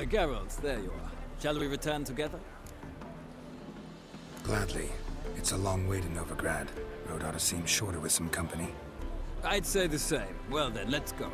Geralt, there you are. Shall we return together? Gladly. It's a long way to Novigrad. Road ought to seem shorter with some company. I'd say the same. Well then, let's go.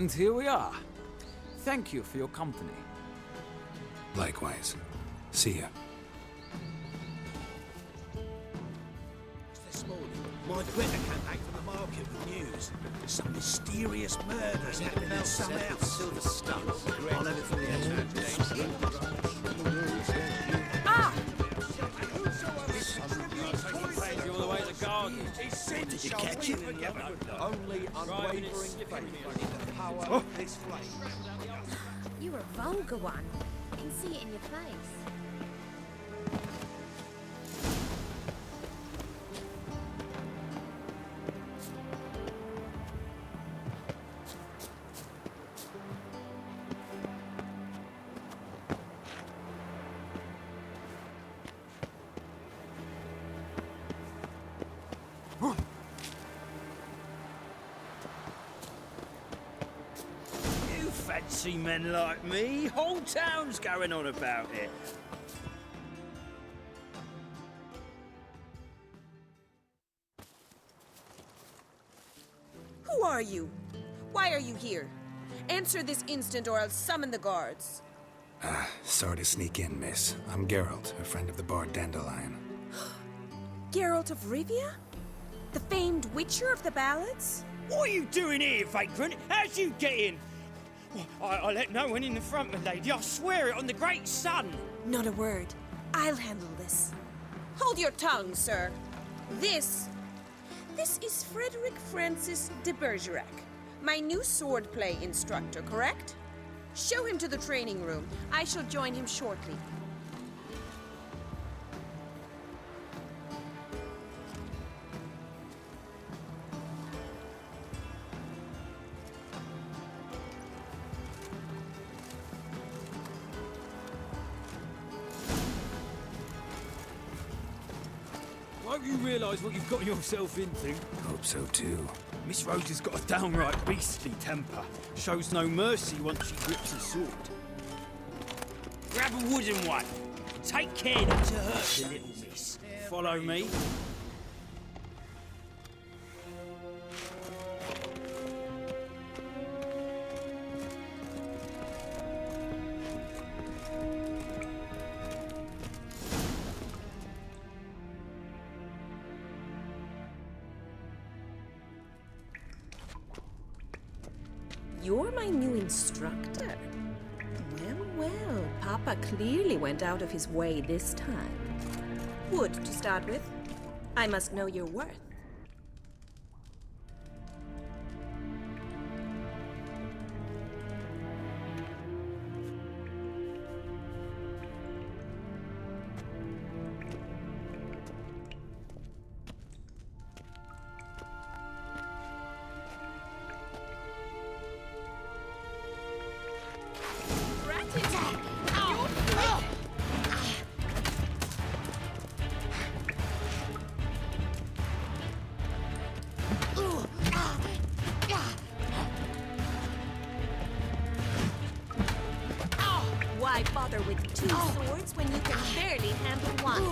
And here we are. Thank you for your company. Likewise. See ya. This morning, my Twitter came back from the market with news. Some mysterious murders happening in some house. Silver stuff. I'll have it from the internet. Did you catch it? Only unwavering faith in the power of this flame. You're a vulgar one. I can see it in your face. Fancy men like me, whole town's going on about it. Who are you? Why are you here? Answer this instant or I'll summon the guards. Sorry to sneak in, miss. I'm Geralt, a friend of the bard Dandelion. Geralt of Rivia? The famed witcher of the ballads? What are you doing here, vagrant? How'd you get in? I let no one in the front, my lady. I swear it on the great sun. Not a word. I'll handle this. Hold your tongue, sir. This is Frederick Francis de Bergerac, my new swordplay instructor, correct? Show him to the training room. I shall join him shortly. Won't you realise what you've got yourself into? Hope so too. Miss Rose has got a downright beastly temper. Shows no mercy once she grips a sword. Grab a wooden one. Take care not to hurt the little miss. Follow me. You're my new instructor? Well, Papa clearly went out of his way this time. Wood, to start with. I must know your worth. two swords when you can barely handle one?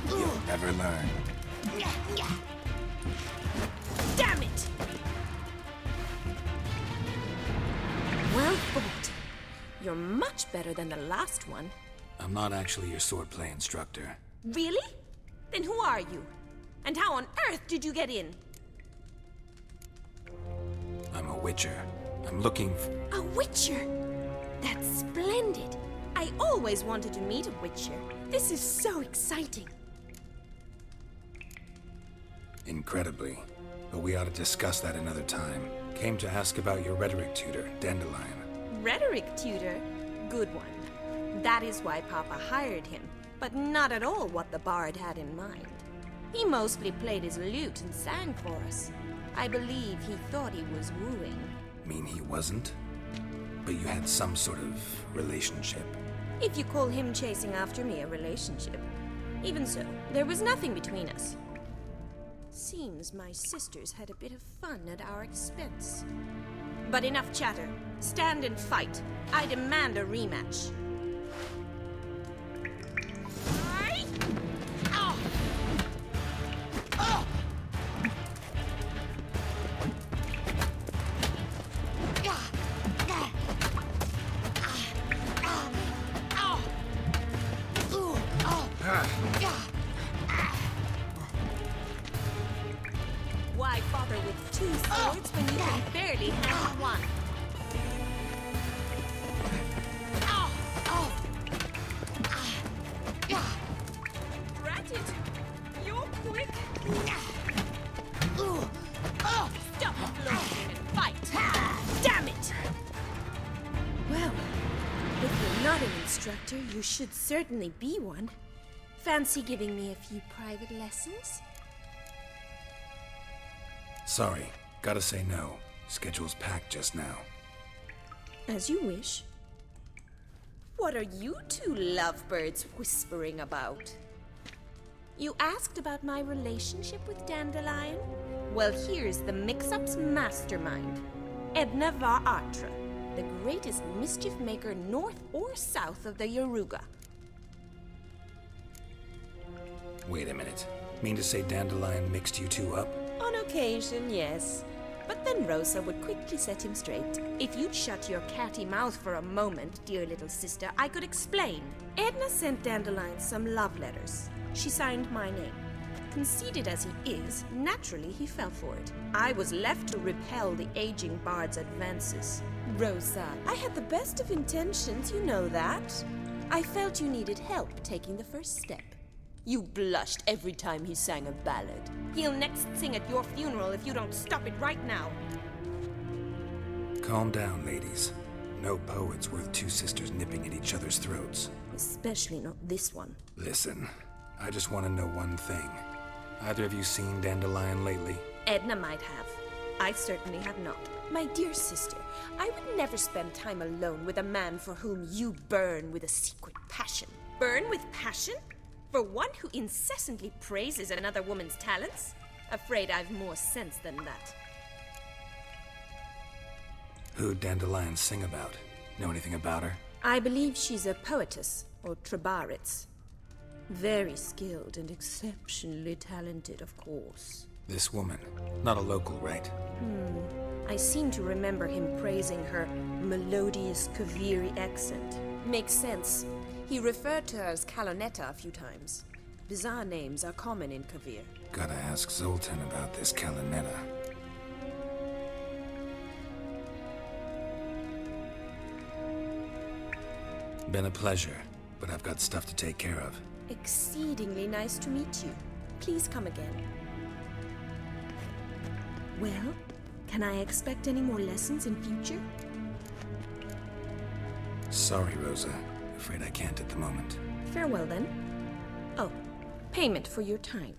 You'll never learn. Damn it! Well fought. You're much better than the last one. I'm not actually your swordplay instructor. Really? Then who are you? And how on earth did you get in? I'm a witcher. I'm looking for... A witcher? That's splendid. I always wanted to meet a witcher. This is so exciting. Incredibly. But we ought to discuss that another time. Came to ask about your rhetoric tutor, Dandelion. Rhetoric tutor? Good one. That is why Papa hired him, but not at all what the bard had in mind. He mostly played his lute and sang for us. I believe he thought he was wooing. Mean he wasn't? But you had some sort of relationship. If you call him chasing after me a relationship. Even so, there was nothing between us. Seems my sisters had a bit of fun at our expense. But enough chatter. Stand and fight. I demand a rematch. Why bother with two swords when you can barely handle one? Ratted, you're quick. Stop floating and fight. Damn it! Well, if you're not an instructor, you should certainly be one. Fancy giving me a few private lessons? Sorry, gotta say no. Schedule's packed just now. As you wish. What are you two lovebirds whispering about? You asked about my relationship with Dandelion? Well, here's the mix-up's mastermind. Edna var Atra, the greatest mischief maker north or south of the Yaruga. Wait a minute. Mean to say Dandelion mixed you two up? On occasion, yes. But then Rosa would quickly set him straight. If you'd shut your catty mouth for a moment, dear little sister, I could explain. Edna sent Dandelion some love letters. She signed my name. Conceited as he is, naturally he fell for it. I was left to repel the aging bard's advances. Rosa, I had the best of intentions, you know that. I felt you needed help taking the first step. You blushed every time he sang a ballad. He'll next sing at your funeral if you don't stop it right now. Calm down, ladies. No poet's worth two sisters nipping at each other's throats. Especially not this one. Listen, I just want to know one thing. Either of you seen Dandelion lately? Edna might have. I certainly have not. My dear sister, I would never spend time alone with a man for whom you burn with a secret passion. Burn with passion? For one who incessantly praises another woman's talents? Afraid I've more sense than that. Who'd Dandelion sing about? Know anything about her? I believe she's a poetess, or Trebaritz. Very skilled and exceptionally talented, of course. This woman. Not a local, right? I seem to remember him praising her melodious Kaviri accent. Makes sense. He referred to her as Kalonetta a few times. Bizarre names are common in Kavir. Gotta ask Zoltan about this Kalonetta. Been a pleasure, but I've got stuff to take care of. Exceedingly nice to meet you. Please come again. Well, can I expect any more lessons in future? Sorry, Rosa. Afraid I can't at the moment. Farewell, then. Oh, payment for your time.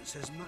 Says much.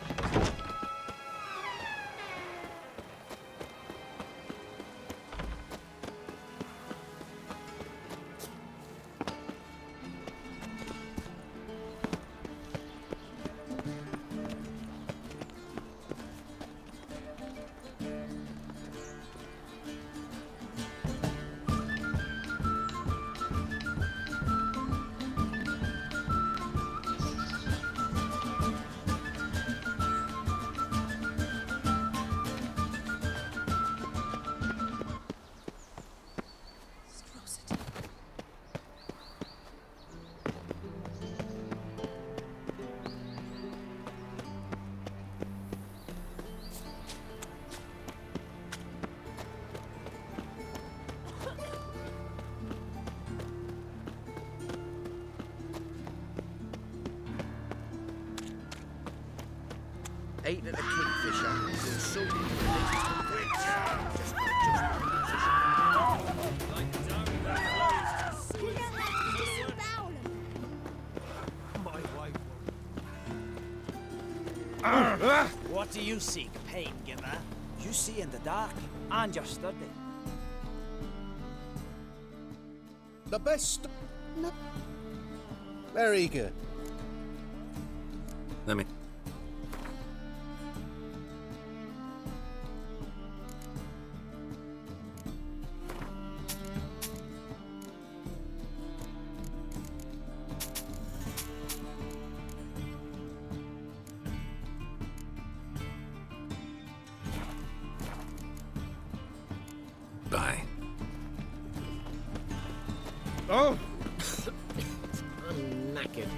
Ate at a kingfisher. Insulted My wife. What do you seek, pain giver? You see in the dark, and you're sturdy. The best. No. Very good. Let me... Bye. Oh! I'm knackered.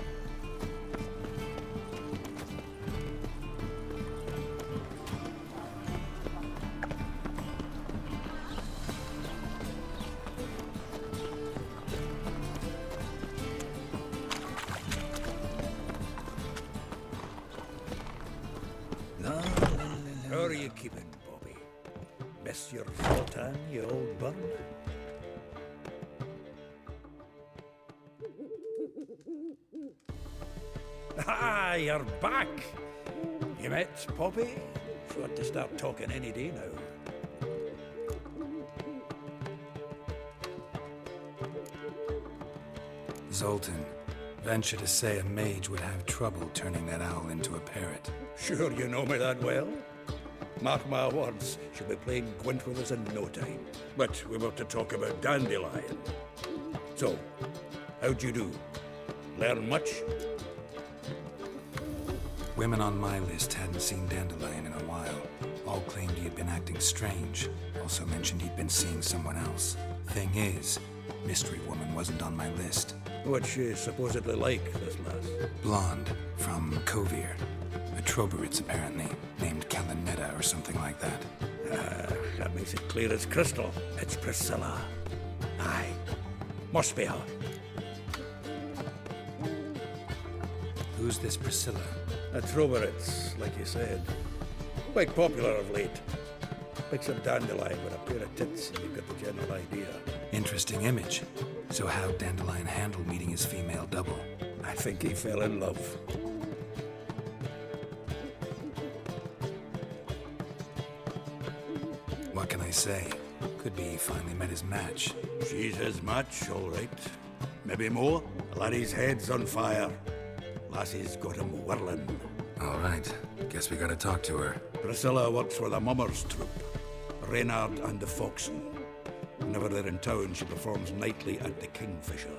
How are you keeping, Bobby? Miss your Zoltan, you old burn? Ah, you're back! You met Poppy? Sure to start talking any day now. Zoltan, venture to say a mage would have trouble turning that owl into a parrot. Sure you know me that well? Mark my words, she'll be playing Gwent with us in no time. But we were to talk about Dandelion. So, how'd you do? Learn much? Women on my list hadn't seen Dandelion in a while. All claimed he had been acting strange. Also mentioned he'd been seeing someone else. Thing is, Mystery Woman wasn't on my list. What's she supposedly like, this lass? Blonde, from Kovir. A Troberitz, apparently, named Kalinetta or something like that. That makes it clear as crystal. It's Priscilla. Aye. Must be her. Who's this Priscilla? A Troberitz, like you said. Quite popular of late. Picks up Dandelion with a pair of tits, and you've got the general idea. Interesting image. So how'd Dandelion handle meeting his female double? I think he fell in love. What can I say? Could be he finally met his match. She's his match, all right. Maybe more. Laddie's head's on fire. Lassie's got him whirling. All right. Guess we gotta talk to her. Priscilla works for the Mummers troupe. Reynard and the Foxen. Whenever they're in town, she performs nightly at the Kingfisher.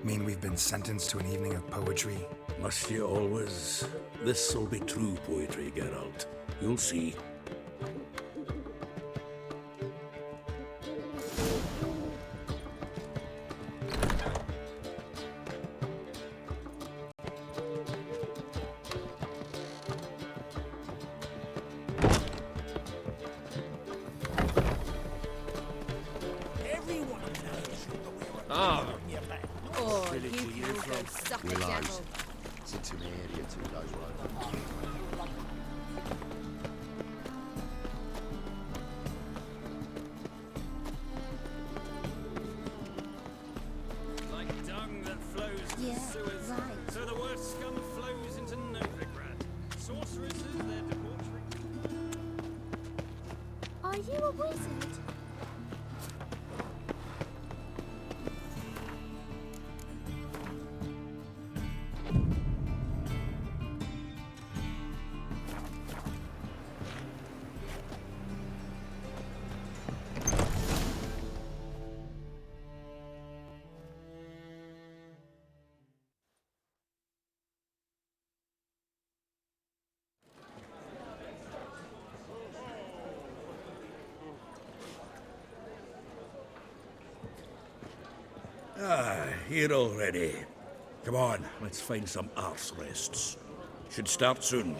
Mean we've been sentenced to an evening of poetry? Must you always? This'll be true poetry, Geralt. You'll see. Oh, you can go suck a devil. It's in the area too, those right. Like dung that flows to Yeah, the sewers, right. so the worst scum flows into Novigrad. a wizard? Here already. Come on, let's find some arse rests. Should start soon.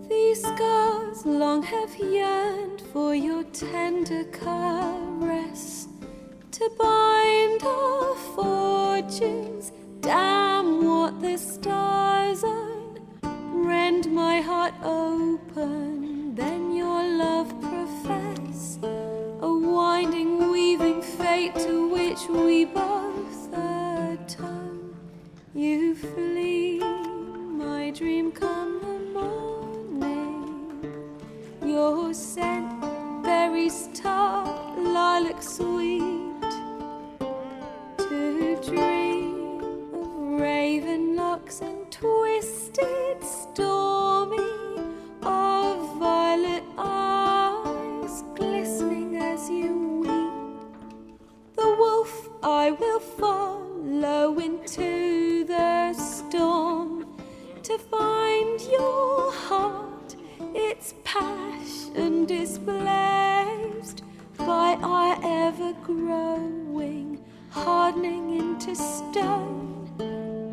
These scars long have yearned for your tender caress, to bind our fortunes. Damn what the stars own. Rend my heart open, then your love profess, a winding, weaving fate to which we both atone. You flee, my dream come the morning. Your scent, berries tart, lilac sweet, to dream of raven locks and twisted stormy, of violet eyes glistening as you weep. The wolf I will follow into the storm, to find your heart, its passion displaced by our ever-growing, hardening into stone,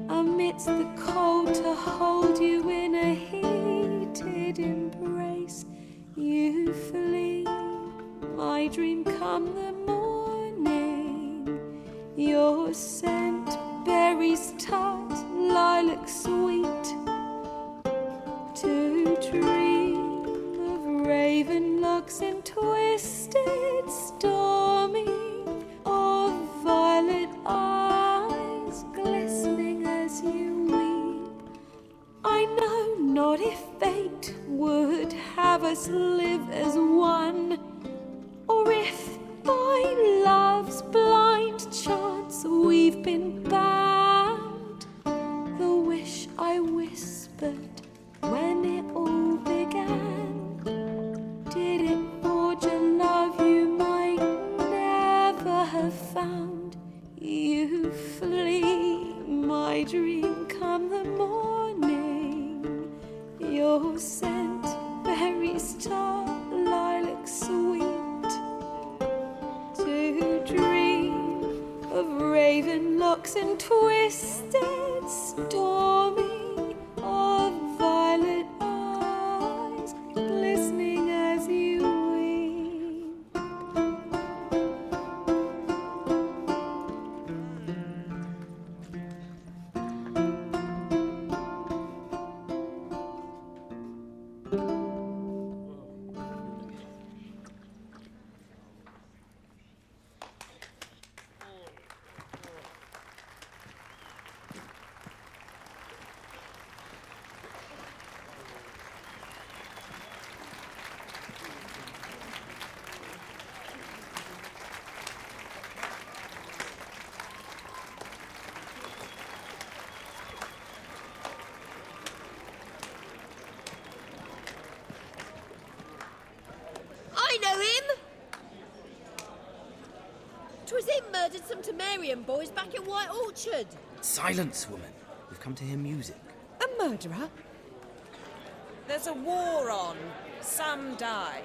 amidst the cold to hold you in a heated embrace. You flee, my dream come the morning, your scent, berries tart, lilac sweet, to dream of raven locks and twisted stormy, of violet eyes glistening as you weep. I know not if fate would have us live as one, or if by love's blind chance we've been bound. The wish I whispered when it all began, did it forge a love you might never have found? You flee, my dream come the morning, your scent, berries tart, lilac sweet, to dream of raven locks and twisted stormy, of violet eyes glistening as you weep. murdered some Temerian boys back in White Orchard. Silence, woman. We've come to hear music. A murderer? There's a war on. Some die.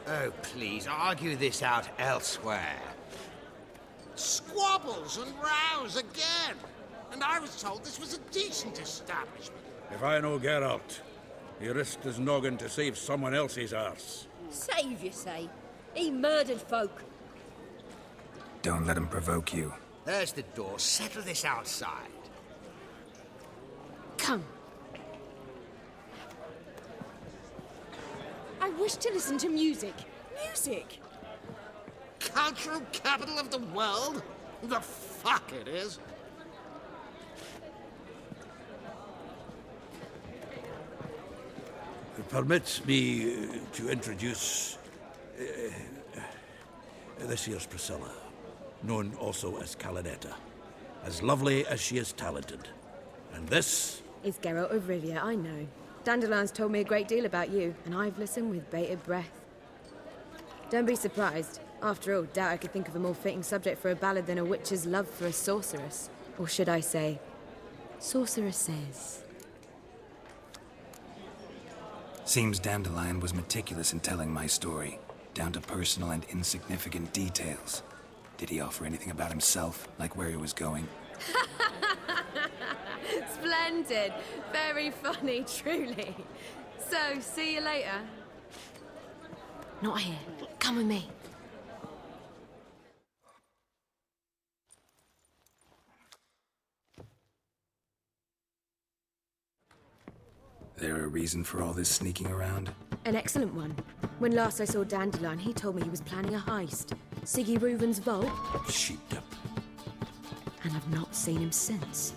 Oh, please, argue this out elsewhere. Squabbles and rows again. And I was told this was a decent establishment. If I know Geralt, he risked his noggin to save someone else's arse. Save, you say? He murdered folk. Don't let him provoke you. There's the door. Settle this outside. Come. I wish to listen to music. Music. Cultural capital of the world? The fuck it is. Permit me to introduce this here's Priscilla, known also as Calinetta, as lovely as she is talented. And this is Geralt of Rivia, I know. Dandelion's told me a great deal about you, and I've listened with bated breath. Don't be surprised. After all, doubt I could think of a more fitting subject for a ballad than a witch's love for a sorceress. Or should I say, sorceresses. Seems Dandelion was meticulous in telling my story, down to personal and insignificant details. Did he offer anything about himself, like where he was going? Splendid. Very funny, truly. So, see you later. Not here. Come with me. There a reason for all this sneaking around? An excellent one. When last I saw Dandelion, he told me he was planning a heist. Siggy Reuven's vault. sheeped up. And I've not seen him since.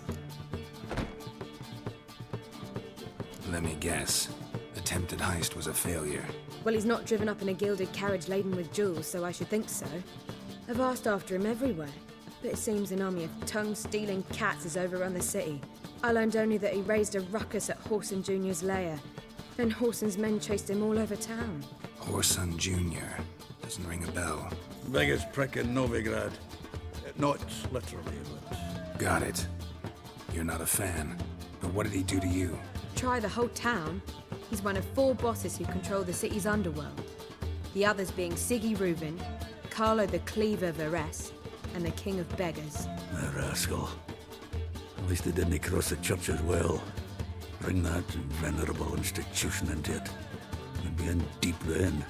Let me guess. Attempted heist was a failure. Well, he's not driven up in a gilded carriage laden with jewels, so I should think so. I've asked after him everywhere, but it seems an army of tongue-stealing cats has overrun the city. I learned only that he raised a ruckus at Whoreson Jr.'s lair. Then Whoreson's men chased him all over town. Whoreson Jr. Doesn't ring a bell. Biggest prick in Novigrad. Not literally, but... Got it. You're not a fan. But what did he do to you? Try the whole town. He's one of 4 bosses who control the city's underworld. The others being Siggy Reuven, Carlo the Cleaver Varese, and the King of Beggars. A rascal. At least they didn't cross the church as well. Bring that venerable institution into it. We'd be in deep then.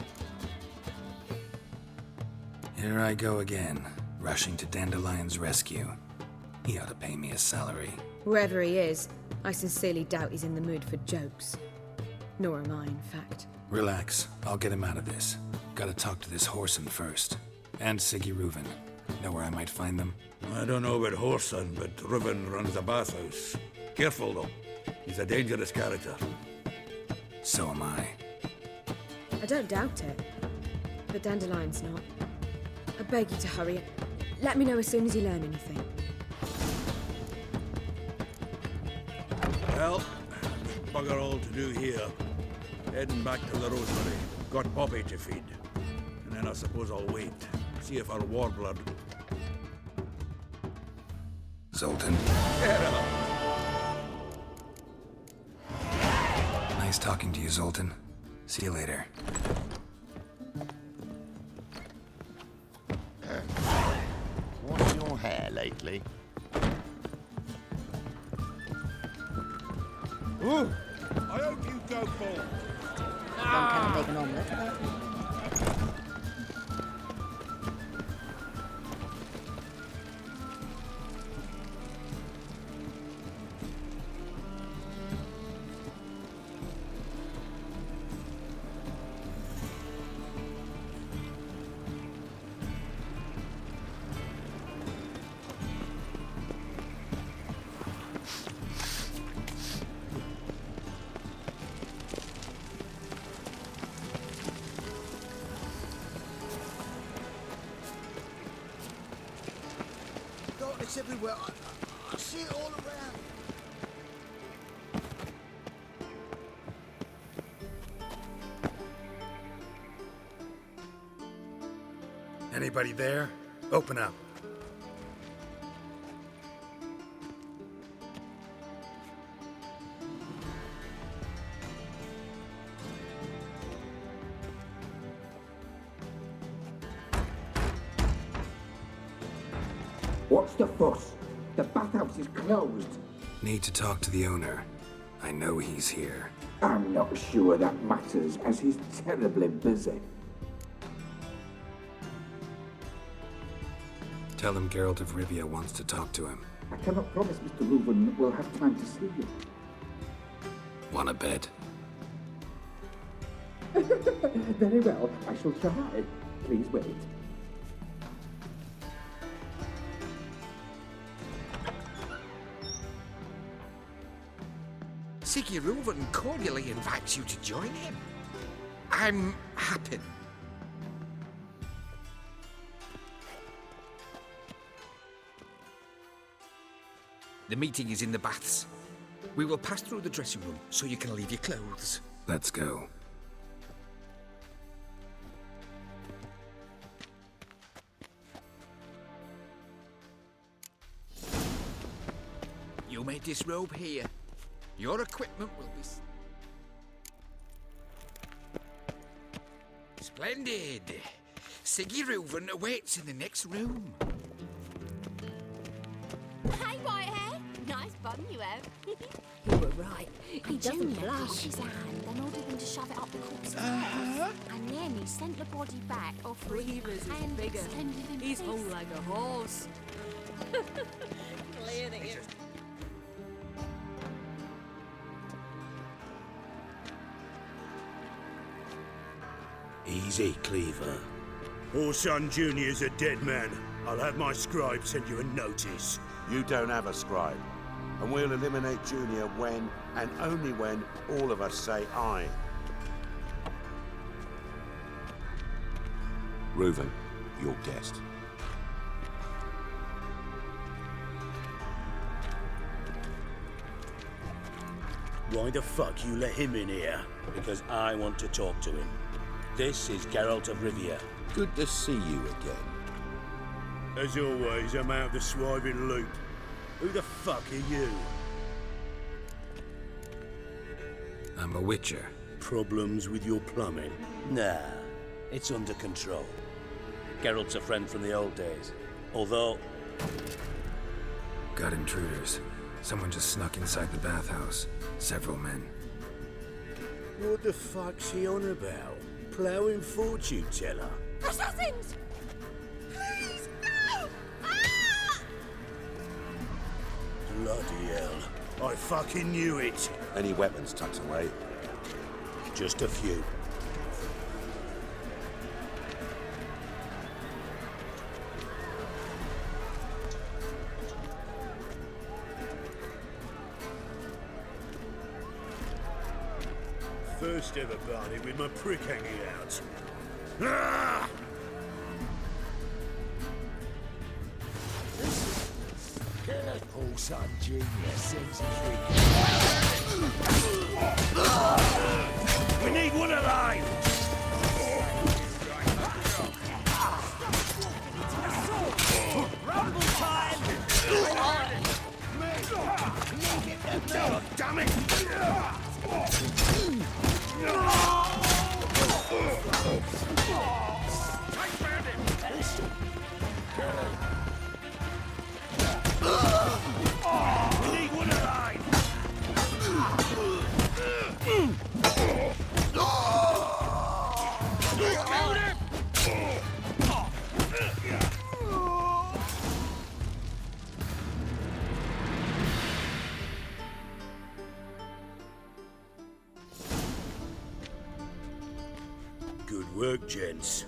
Here I go again, rushing to Dandelion's rescue. He ought to pay me a salary. Whoever he is, I sincerely doubt he's in the mood for jokes. Nor am I, in fact. Relax, I'll get him out of this. Gotta talk to this Whoreson first. And Siggy Reuven. Know where I might find them? I don't know about Whoreson, but Reuven runs a bathhouse. Careful, though. He's a dangerous character. So am I. I don't doubt it. But Dandelion's not. I beg you to hurry. Let me know as soon as you learn anything. Well, bugger all to do here. Heading back to the Rosemary. Got Poppy to feed. And then I suppose I'll wait. See if our warblood... Zoltan. Nice talking to you, Zoltan. See you later. What's your hair lately? Ooh! I hope you go bald. Can I make an omelette? It's everywhere. I see it all around. Anybody there? Open up. What's the fuss? The bathhouse is closed. Need to talk to the owner. I know he's here. I'm not sure that matters, as he's terribly busy. Tell him Geralt of Rivia wants to talk to him. I cannot promise Mr. Reuven will have time to see you. Want a bed? Very well, I shall try. Please wait. Siggy Reuven cordially invites you to join him. I'm happy. The meeting is in the baths. We will pass through the dressing room so you can leave your clothes. Let's go. You may disrobe here. Your equipment will be... Splendid! Siggy Reuven awaits in the next room. Hey, Whitehair! Nice bun you have. You were right. He doesn't Junior blush. pushed his hand, then ordered him to shove it up the corpse's ass. And then he sent the body back, offering a hand extended in He's peace. hung like a horse. Clear the ear. Easy, Cleaver. Orson Jr.'s a dead man. I'll have my scribe send you a notice. You don't have a scribe. And we'll eliminate Junior when, and only when, all of us say aye. Reuven, your guest. Why the fuck you let him in here? Because I want to talk to him. This is Geralt of Rivia. Good to see you again. As always, I'm out of the swiving loop. Who the fuck are you? I'm a witcher. Problems with your plumbing? Nah, it's under control. Geralt's a friend from the old days. Although... Got intruders. Someone just snuck inside the bathhouse. Several men. What the fuck's he on about? Ploughing fortune teller? Assassins! Please, no! Ah! Bloody hell. I fucking knew it. Any weapons tucked away? Just a few. First ever party with my prick hanging out. Ah! Orson Jr. sends We need one alive! Rumble time! Oh, damn it! We need one alive! Good work, gents.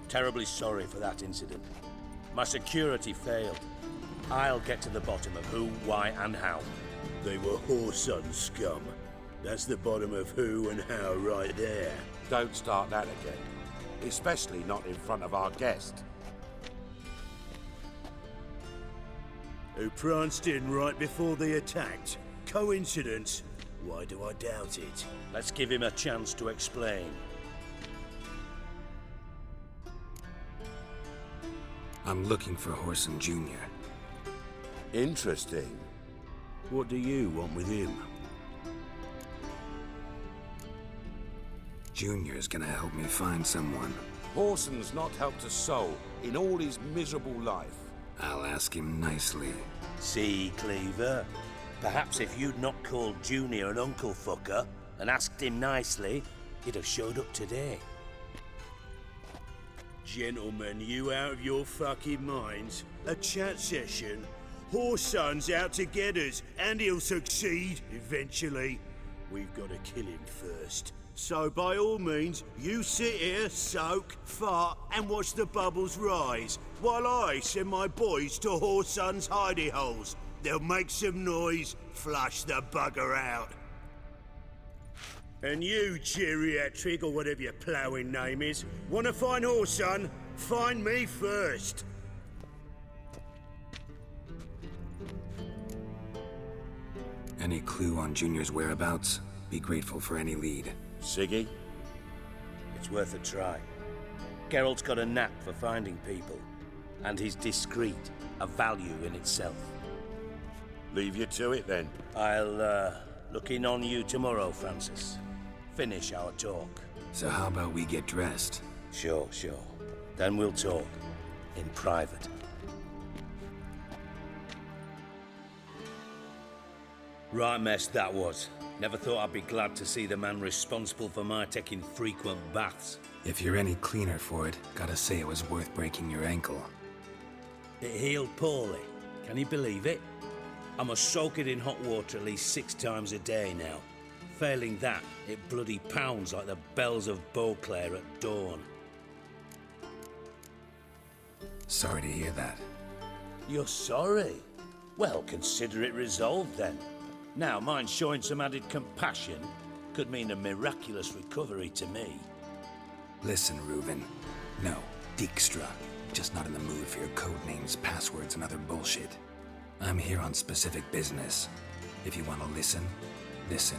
Terribly sorry for that incident. My security failed. I'll get to the bottom of who, why, and how. They were whoreson scum. That's the bottom of who and how right there. Don't start that again. Especially not in front of our guest. Who pranced in right before they attacked. Coincidence? Why do I doubt it? Let's give him a chance to explain. I'm looking for Whoreson Jr. Interesting. What do you want with him? Junior's gonna help me find someone. Whoreson's not helped a soul in all his miserable life. I'll ask him nicely. See, Cleaver? Perhaps if you'd not called Junior an uncle fucker and asked him nicely, he'd have showed up today. Gentlemen, you out of your fucking minds? A chat session? Whoreson's out to get us, and he'll succeed eventually. We've got to kill him first. So by all means, you sit here, soak, fart, and watch the bubbles rise, while I send my boys to Whoreson's hidey holes. They'll make some noise, flush the bugger out. And you, geriatric, or whatever your ploughing name is, want to find Whoreson? Find me first. Any clue on Junior's whereabouts? Be grateful for any lead. Siggy? It's worth a try. Geralt's got a knack for finding people, and he's discreet, a value in itself. Leave you to it, then. I'll, look in on you tomorrow, Francis. Finish our talk. So how about we get dressed? Sure. Then we'll talk. In private. Right mess that was. Never thought I'd be glad to see the man responsible for my taking frequent baths. If you're any cleaner for it, gotta say it was worth breaking your ankle. It healed poorly. Can you believe it? I must soak it in hot water at least 6 times a day now. Failing that, it bloody pounds like the bells of Beauclair at dawn. Sorry to hear that. You're sorry? Well, consider it resolved then. Now, mine showing some added compassion could mean a miraculous recovery to me. Listen, Reuven. No, Dijkstra. Just not in the mood for your code names, passwords, and other bullshit. I'm here on specific business. If you want to listen, listen.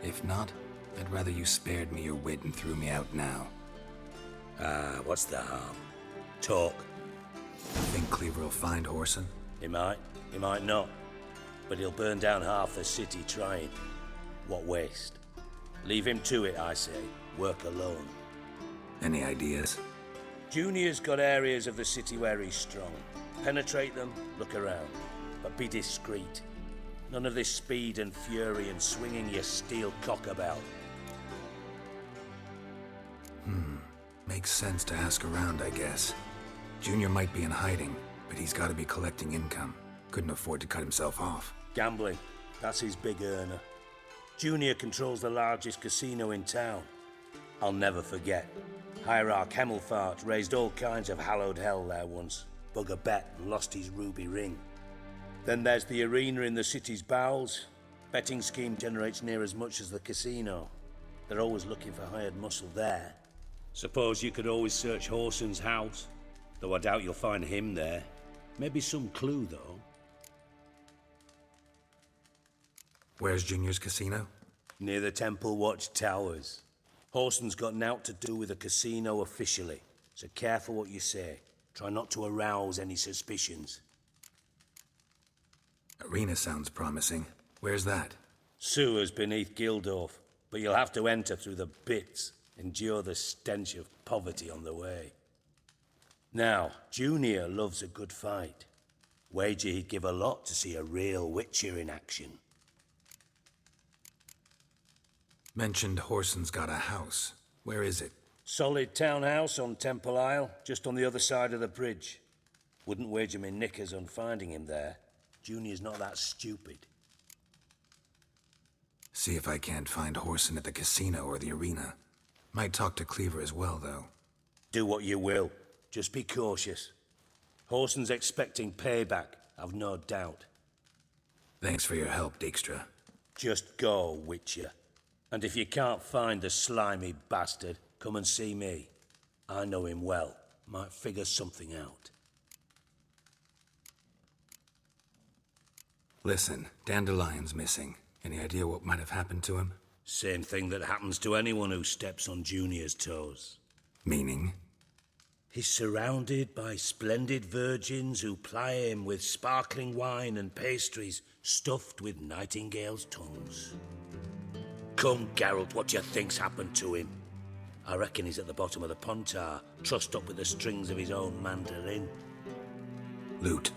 If not, I'd rather you spared me your wit and threw me out now. What's the harm? Talk. Think Cleaver will find Whoreson? He might not. But he'll burn down half the city trying. What waste? Leave him to it, I say. Work alone. Any ideas? Junior's got areas of the city where he's strong. Penetrate them, look around. But be discreet. None of this speed and fury and swinging your steel cock about. Makes sense to ask around, I guess. Junior might be in hiding, but he's got to be collecting income. Couldn't afford to cut himself off. Gambling. That's his big earner. Junior controls the largest casino in town. I'll never forget. Hierarch Hemmelfart raised all kinds of hallowed hell there once. Bugger bet and lost his ruby ring. Then there's the arena in the city's bowels. Betting scheme generates near as much as the casino. They're always looking for hired muscle there. Suppose you could always search Whoreson's house. Though I doubt you'll find him there. Maybe some clue, though. Where's Junior's casino? Near the Temple Watch Towers. Whoreson's got naught to do with the casino officially, so careful what you say. Try not to arouse any suspicions. Arena sounds promising. Where's that? Sewers beneath Gildorf, but you'll have to enter through the bits, endure the stench of poverty on the way. Now, Junior loves a good fight. Wager he'd give a lot to see a real Witcher in action. Mentioned Whoreson's got a house. Where is it? Solid townhouse on Temple Isle, just on the other side of the bridge. Wouldn't wager me knickers on finding him there. Junior's not that stupid. See if I can't find Whoreson at the casino or the arena. Might talk to Cleaver as well, though. Do what you will. Just be cautious. Whoreson's expecting payback, I've no doubt. Thanks for your help, Dijkstra. Just go, Witcher. And if you can't find the slimy bastard, come and see me. I know him well. Might figure something out. Listen, Dandelion's missing. Any idea what might have happened to him? Same thing that happens to anyone who steps on Junior's toes. Meaning? He's surrounded by splendid virgins who ply him with sparkling wine and pastries stuffed with nightingales' tongues. Come, Geralt, what do you think's happened to him? I reckon he's at the bottom of the Pontar, trussed up with the strings of his own mandolin. Loot.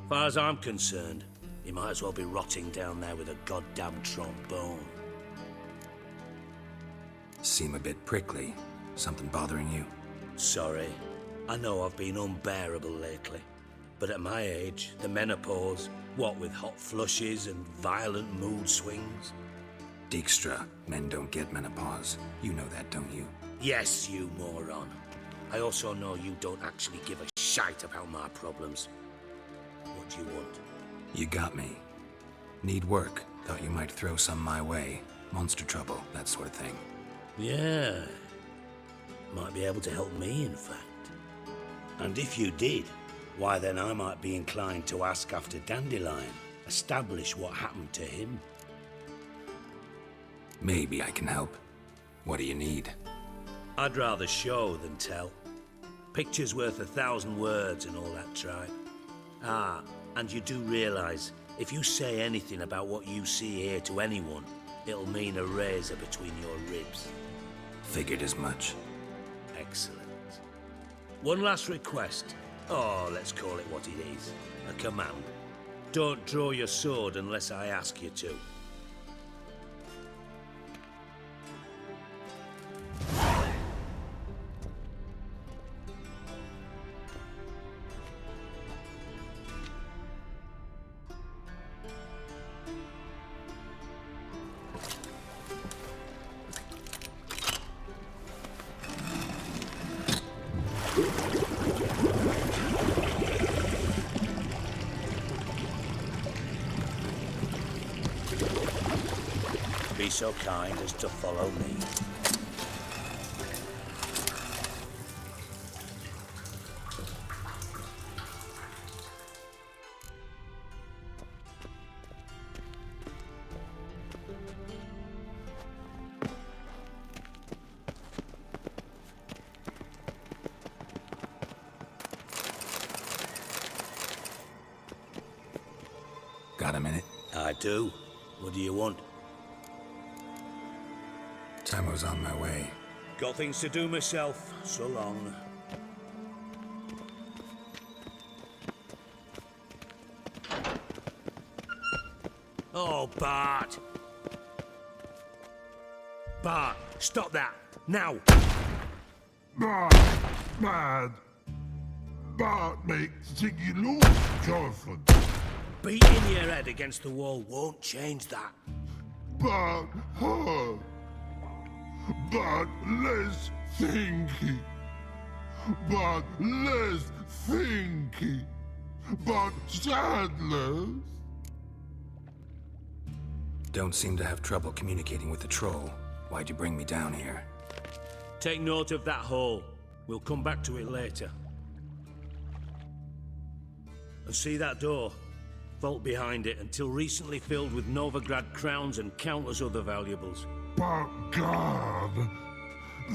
Far as I'm concerned, he might as well be rotting down there with a goddamn trombone. Seem a bit prickly. Something bothering you? Sorry. I know I've been unbearable lately. But at my age, the menopause, what with hot flushes and violent mood swings. Dijkstra, men don't get menopause. You know that, don't you? Yes, you moron. I also know you don't actually give a shite about my problems. What do you want? You got me. Need work. Thought you might throw some my way. Monster trouble, that sort of thing. Yeah. Might be able to help me, in fact. And if you did, why then I might be inclined to ask after Dandelion. Establish what happened to him. Maybe I can help. What do you need? I'd rather show than tell. Picture's worth 1,000 words and all that tripe. Ah, and you do realise, if you say anything about what you see here to anyone, it'll mean a razor between your ribs. Figured as much. Excellent. One last request. Oh, let's call it what it is. A command. Don't draw your sword unless I ask you to. Be so kind as to follow me. Got a minute? I do. What do you want? Tamo's on my way. Got things to do myself. So long. Oh, Bart! Bart, stop that! Now! Bad. Bart makes Ziggy lose, Jonathan. Beating your head against the wall won't change that. But her. But less thinky. But less thinky. But sadless. Don't seem to have trouble communicating with the troll. Why'd you bring me down here? Take note of that hole. We'll come back to it later. And see that door? Vault behind it, until recently filled with Novigrad crowns and countless other valuables. But God,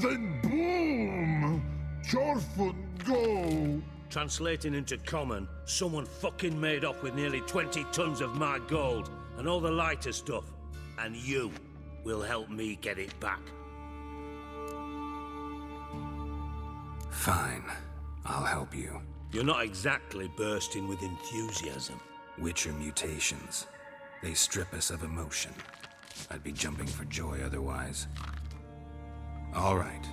then boom! Jorfun go! Translating into common, someone fucking made off with nearly 20 tons of my gold, and all the lighter stuff. And you will help me get it back. Fine. I'll help you. You're not exactly bursting with enthusiasm. Witcher mutations. They strip us of emotion. I'd be jumping for joy otherwise. All right.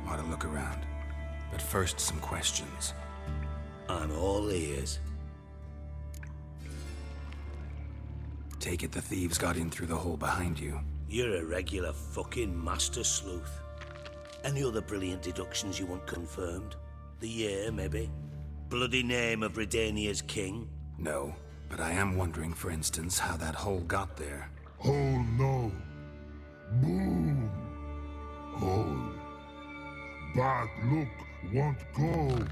Ought to look around. But first, some questions. I'm all ears. Take it the thieves got in through the hole behind you. You're a regular fucking master sleuth. Any other brilliant deductions you want confirmed? The year, maybe? Bloody name of Redania's king? No. But I am wondering, for instance, how that hole got there. Hole no. Boom. Hole. Bad look won't go.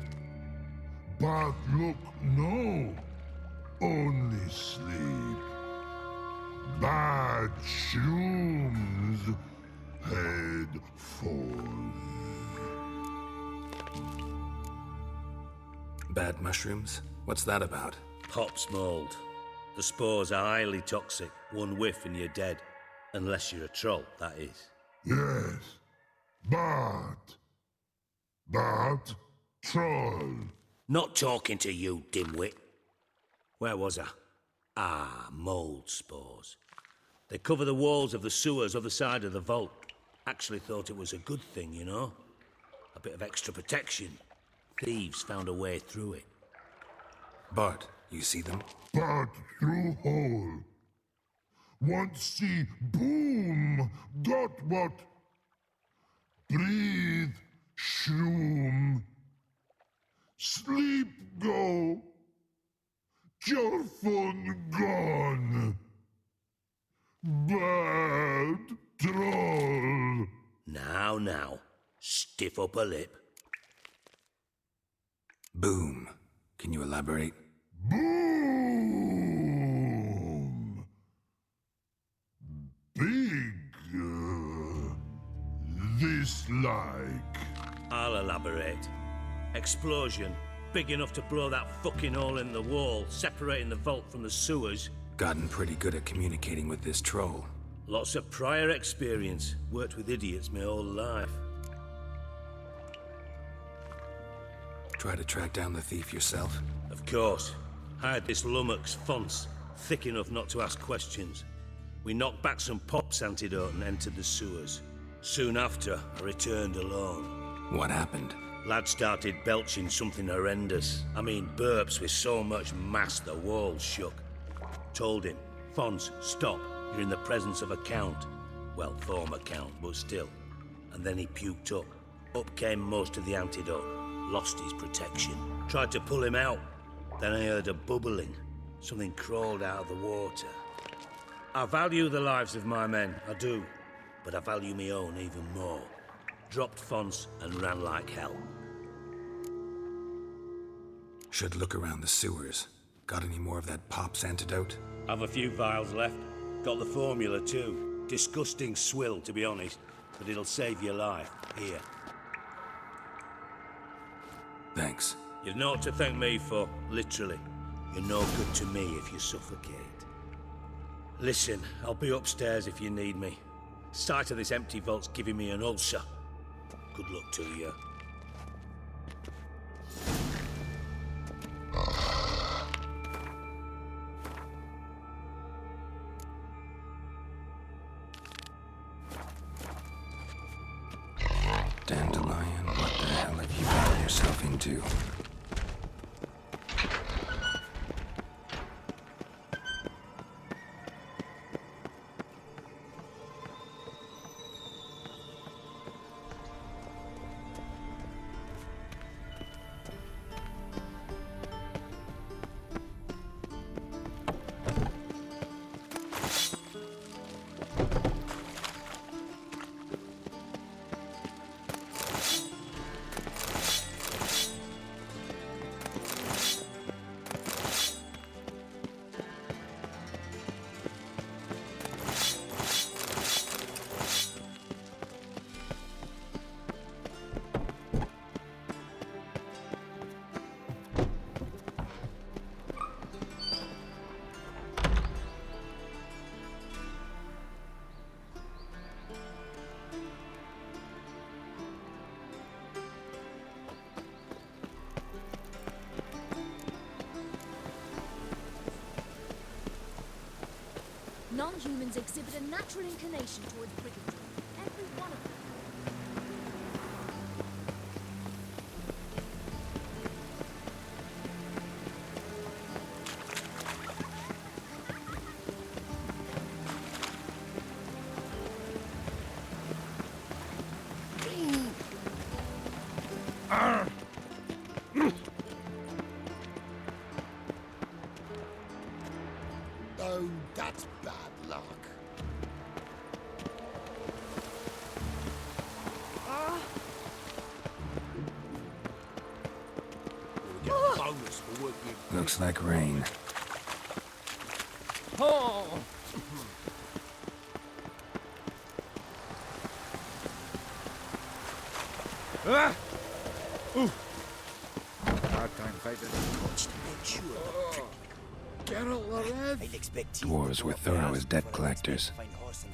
Bad look no. Only sleep. Bad shrooms. Head falls. Bad mushrooms? What's that about? Pop's mold. The spores are highly toxic. One whiff and you're dead. Unless you're a troll, that is. Yes. But troll. Not talking to you, dimwit. Where was I? Ah, mold spores. They cover the walls of the sewers other side of the vault. Actually thought it was a good thing, you know? A bit of extra protection. Thieves found a way through it. Bart, you see them? Part through hole. Want see boom. Got what? Breathe, shroom. Sleep go. Your fun gone. Bad troll. Now. Stiff upper lip. Boom. Can you elaborate? Boom. Big. This like. I'll elaborate. Explosion. Big enough to blow that fucking hole in the wall, separating the vault from the sewers. Gotten pretty good at communicating with this troll. Lots of prior experience. Worked with idiots my whole life. Try to track down the thief yourself? Of course. Hired this lummox, Fonce, thick enough not to ask questions. We knocked back some Pop's antidote and entered the sewers. Soon after, I returned alone. What happened? Lad started belching something horrendous. I mean, burps with so much mass the walls shook. Told him, Fonce, stop. You're in the presence of a count. Well, former count, but still. And then he puked up. Up came most of the antidote. Lost his protection. Tried to pull him out. Then I heard a bubbling. Something crawled out of the water. I value the lives of my men, I do. But I value my own even more. Dropped Fonce and ran like hell. Should look around the sewers. Got any more of that Pop's antidote? Have a few vials left. Got the formula too. Disgusting swill, to be honest. But it'll save your life. Here. Thanks. You've naught to thank me for, literally. You're no good to me if you suffocate. Listen, I'll be upstairs if you need me. Sight of this empty vault's giving me an ulcer. Good luck to you. Dandelion, what the hell have you gotten yourself into? Non-humans exhibit a natural inclination towards brigandry. Every one of them. Oh, that's bad luck. Looks like rain. Oh! Ah! Ooh! Part-time fighters. Geralt Larev. Dwarves were thorough as debt collectors.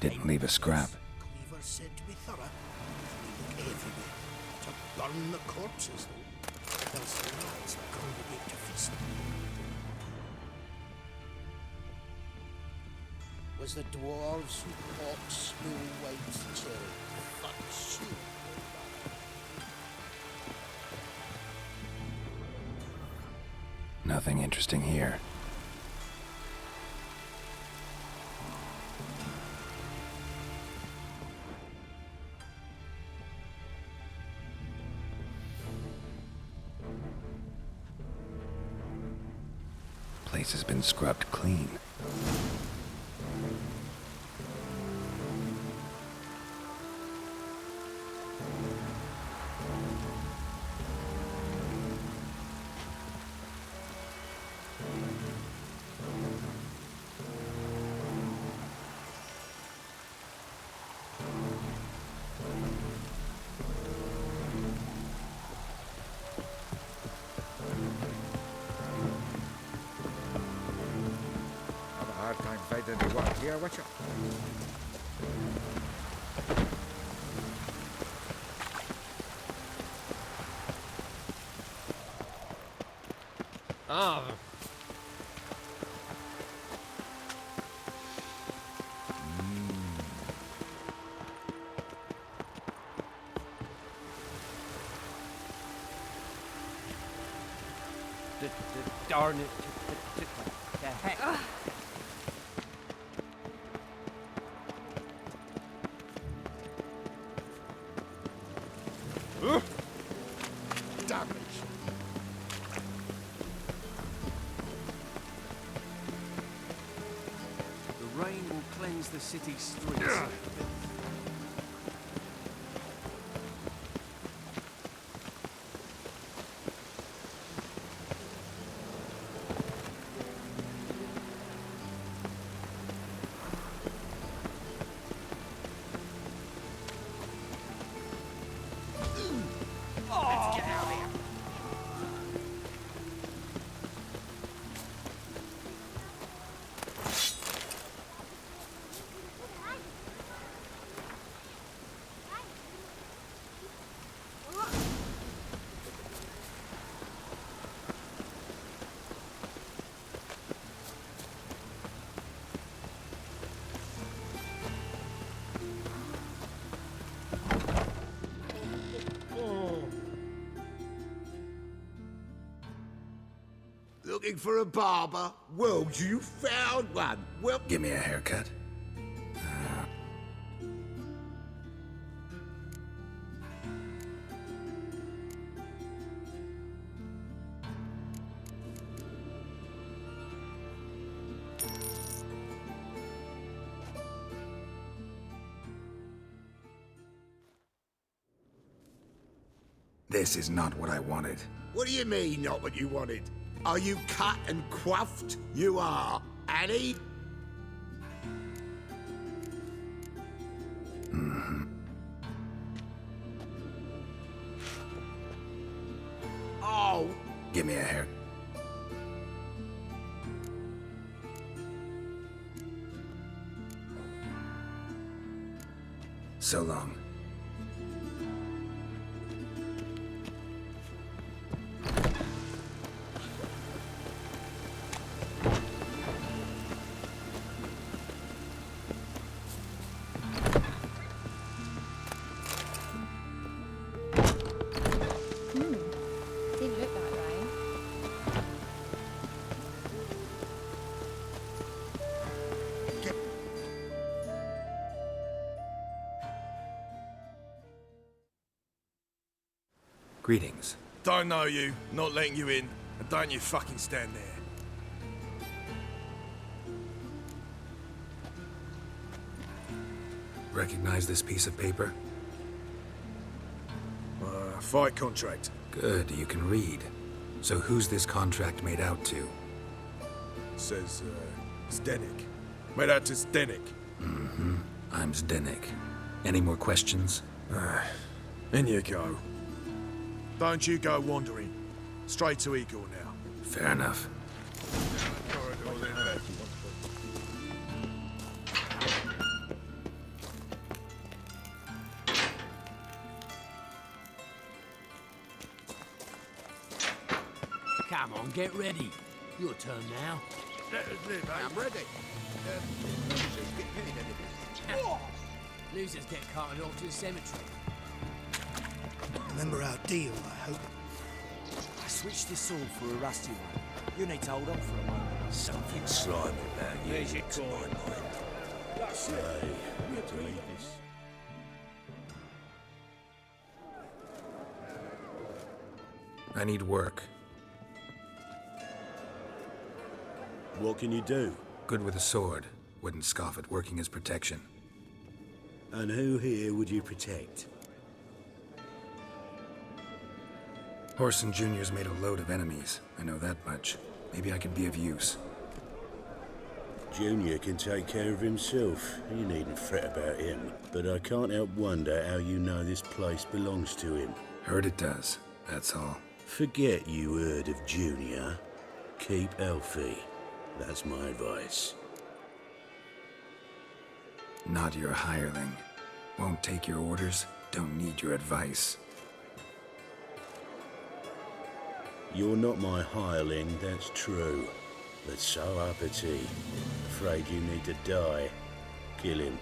Didn't leave a scrap. Cleaver said to be thorough. We look everywhere. To burn the corpses, though. Else the lads congregate to feast. was the dwarves who bought Snow White's cherry. Fuck you. Nothing interesting here. Place has been scrubbed clean. Hard time finding the work here, Witcher. Ah. Darn it. The heck. Damage. The rain will cleanse the city's streets. Let's get out of here. Looking for a barber? Well, you found one. Well, Give me a haircut. This is not what I wanted. what do you mean, not what you wanted? Are you cut and quaffed? You are, Annie? Oh! Give me a hair. So long. Didn't look that way. Greetings. Don't know you, not letting you in, and don't you fucking stand there. Recognize this piece of paper? Fight contract. Good, you can read. So who's this contract made out to? Says, Zdenek. Made out to Zdenek. Mm-hmm. I'm Zdenek. Any more questions? In you go. Don't you go wandering. Straight to Igor now. Fair enough. Come on, get ready. Your turn now. I'm ready. Losers get carted off to the cemetery. Remember our deal, I hope. I switched this sword for a rusty one. You need to hold on for a moment. Something slimy about you. There's your to my coin. mind. That's it. Hey, we have to leave this. I need work. What can you do? Good with a sword. Wouldn't scoff at working as protection. And who here would you protect? Horson Jr.'s made a load of enemies. I know that much. Maybe I could be of use. Junior can take care of himself. You needn't fret about him. But I can't help wonder how you know this place belongs to him. Heard it does, that's all. Forget you heard of Junior. Keep healthy. That's my advice. Not your hireling. Won't take your orders, don't need your advice. You're not my hireling, that's true. But so uppity. Afraid you need to die. Kill him.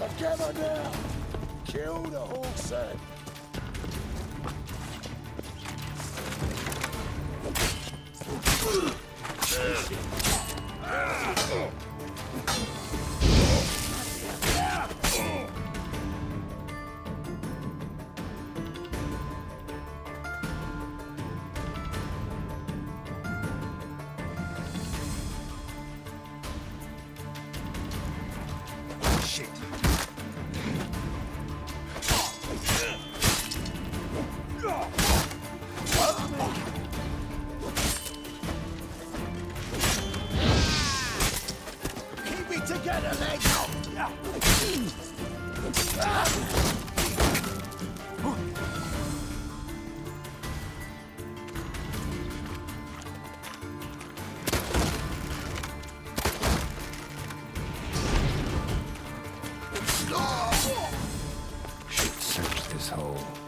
Together now! Kill the Hawkson! to get a leg up! Should search this hole.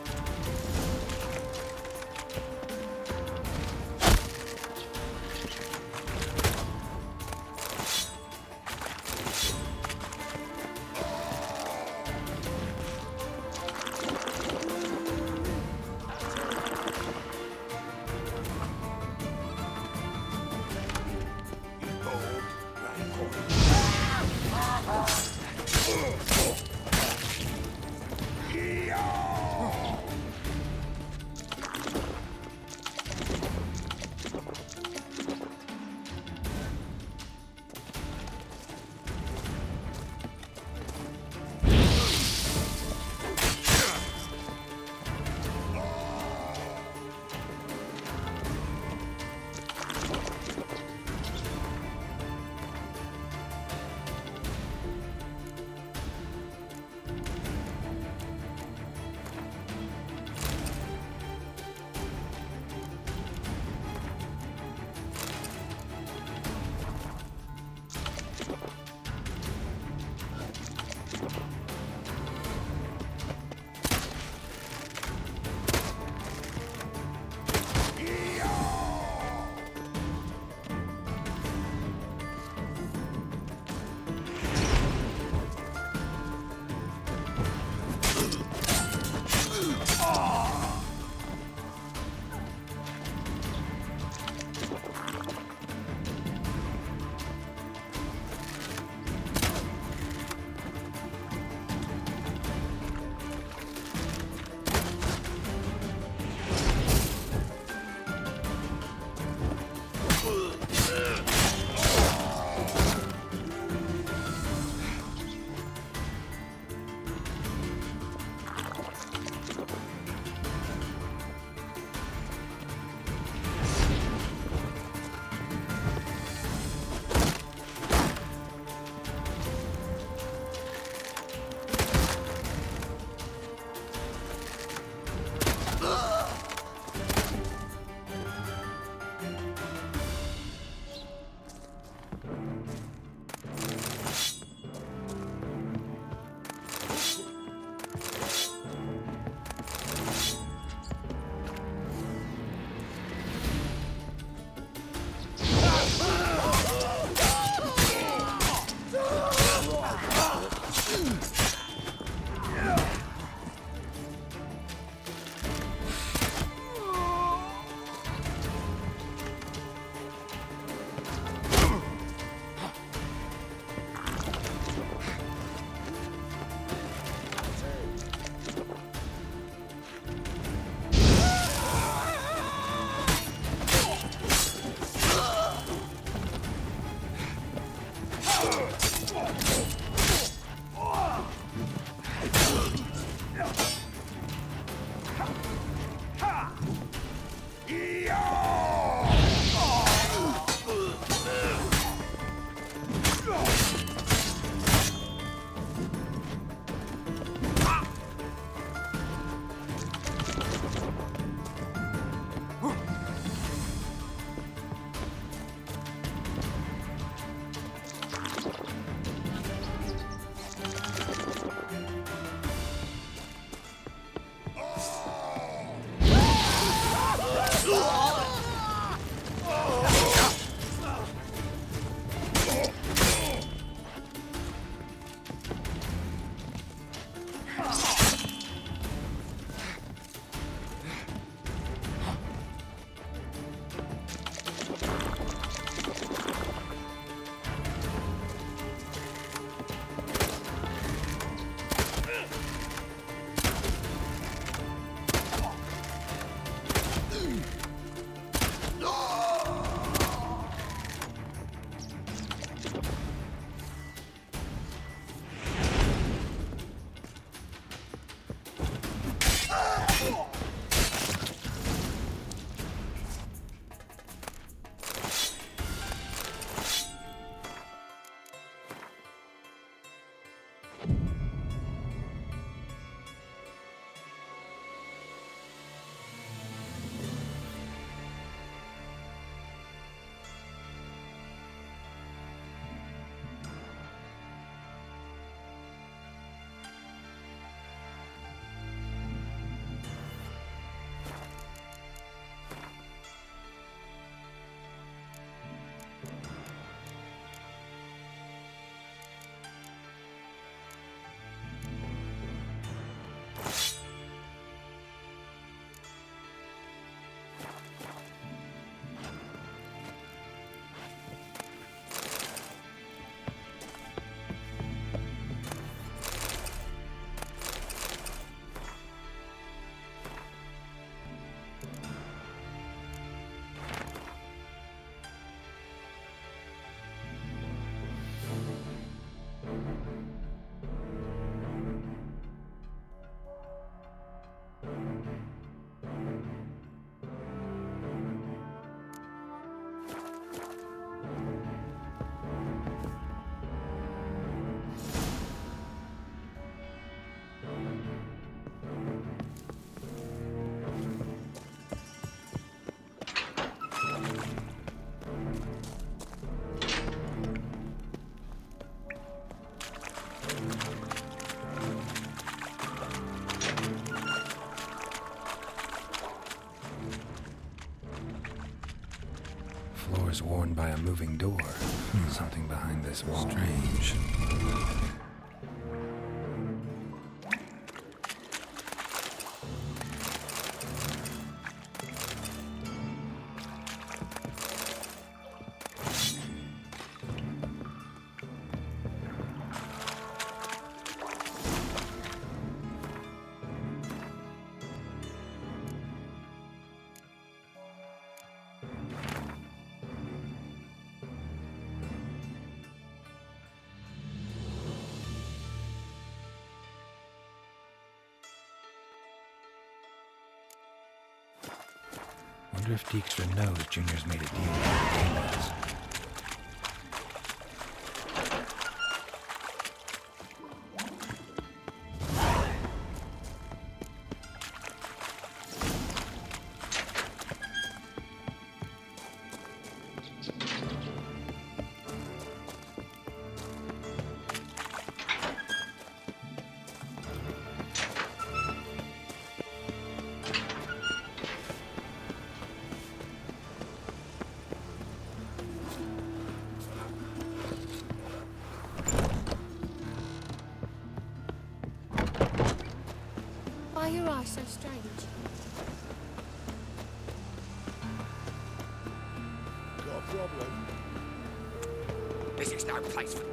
Down by a moving door. Something behind this wall. Strange. Wonder if Dijkstra knows Junior's made a deal with the Gamers. Why are your eyes so strange? Got a problem? This is no place for...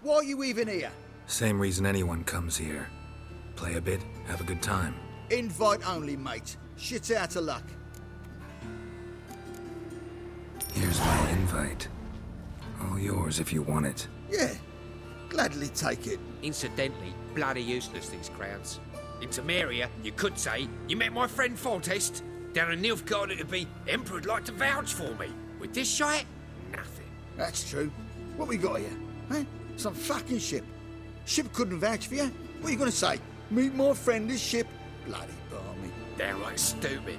Why are you even here? Same reason anyone comes here. Play a bit, have a good time. Invite only, mate. Shit's out of luck. Here's my invite. All yours if you want it. Yeah, gladly take it. Incidentally, bloody useless, these crowds. In Temeria, you could say, you met my friend Foltest. Down in Nilfgaard, it'd be, Emperor'd like to vouch for me. With this shite, nothing. That's true. What we got here? Huh? Some fucking ship. Ship couldn't vouch for you? What are you gonna say? Meet my friend, this ship? Bloody balmy. Downright stupid.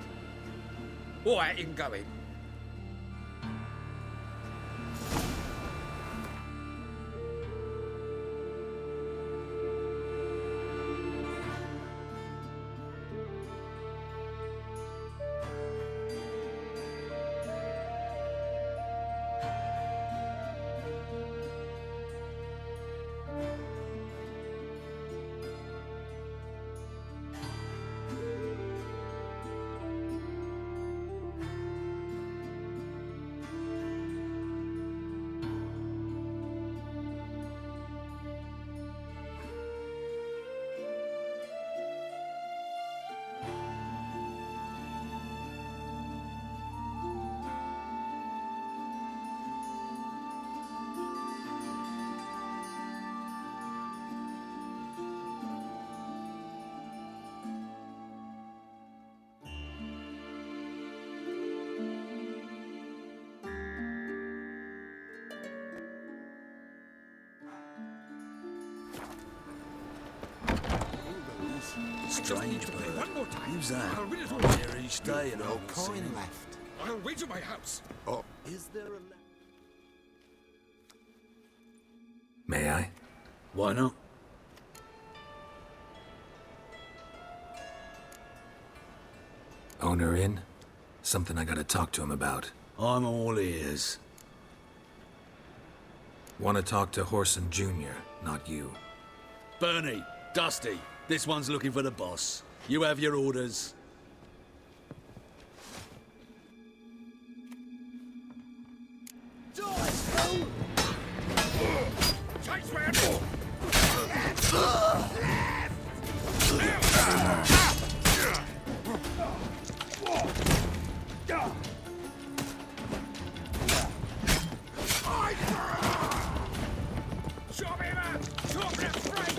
All right, you can go in. Strange bird. Who's that? I'll read it all. Here each day and all Coin left. I'll read to my house. Oh, Is there a... May I? Why not? Owner in? Something I gotta talk to him about. I'm all ears. Want to talk to Whoreson Jr., not you. Bernie, Dusty, this one's looking for the boss. You have your orders. Chase round! Chop him up! Chop him straight!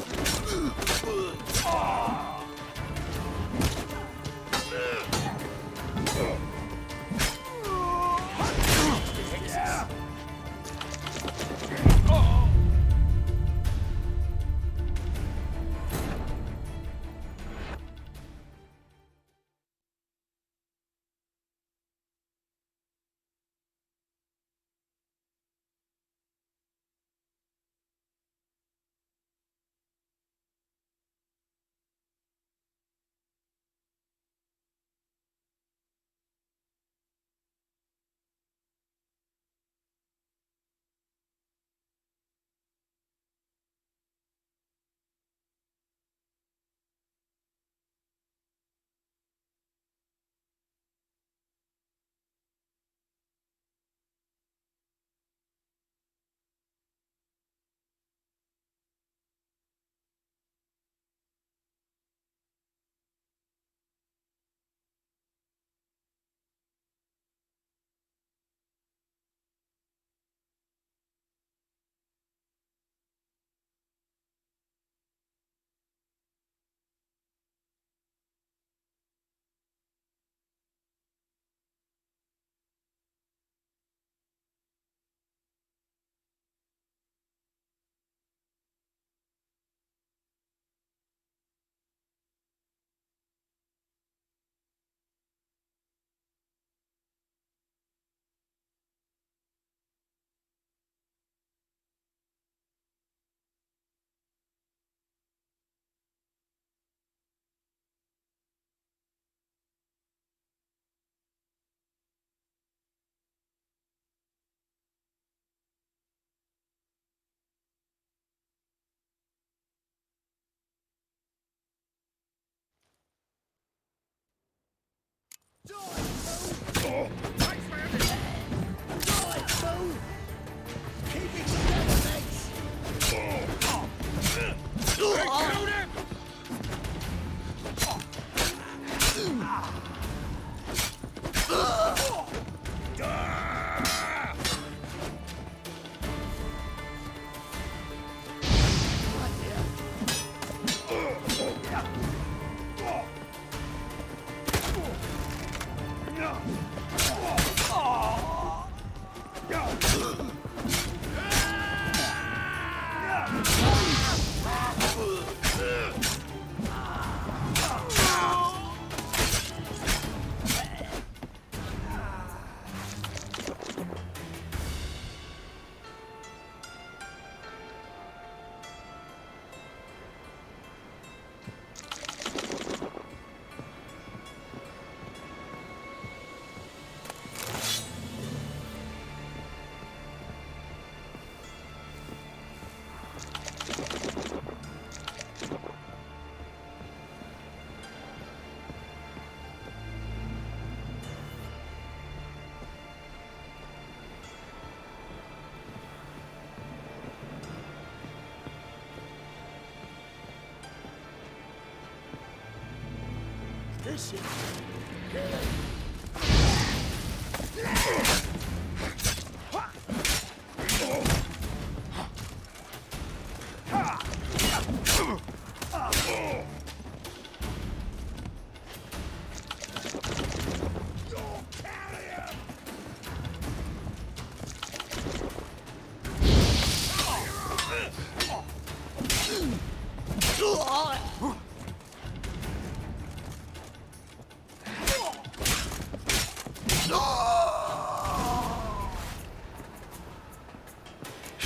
This is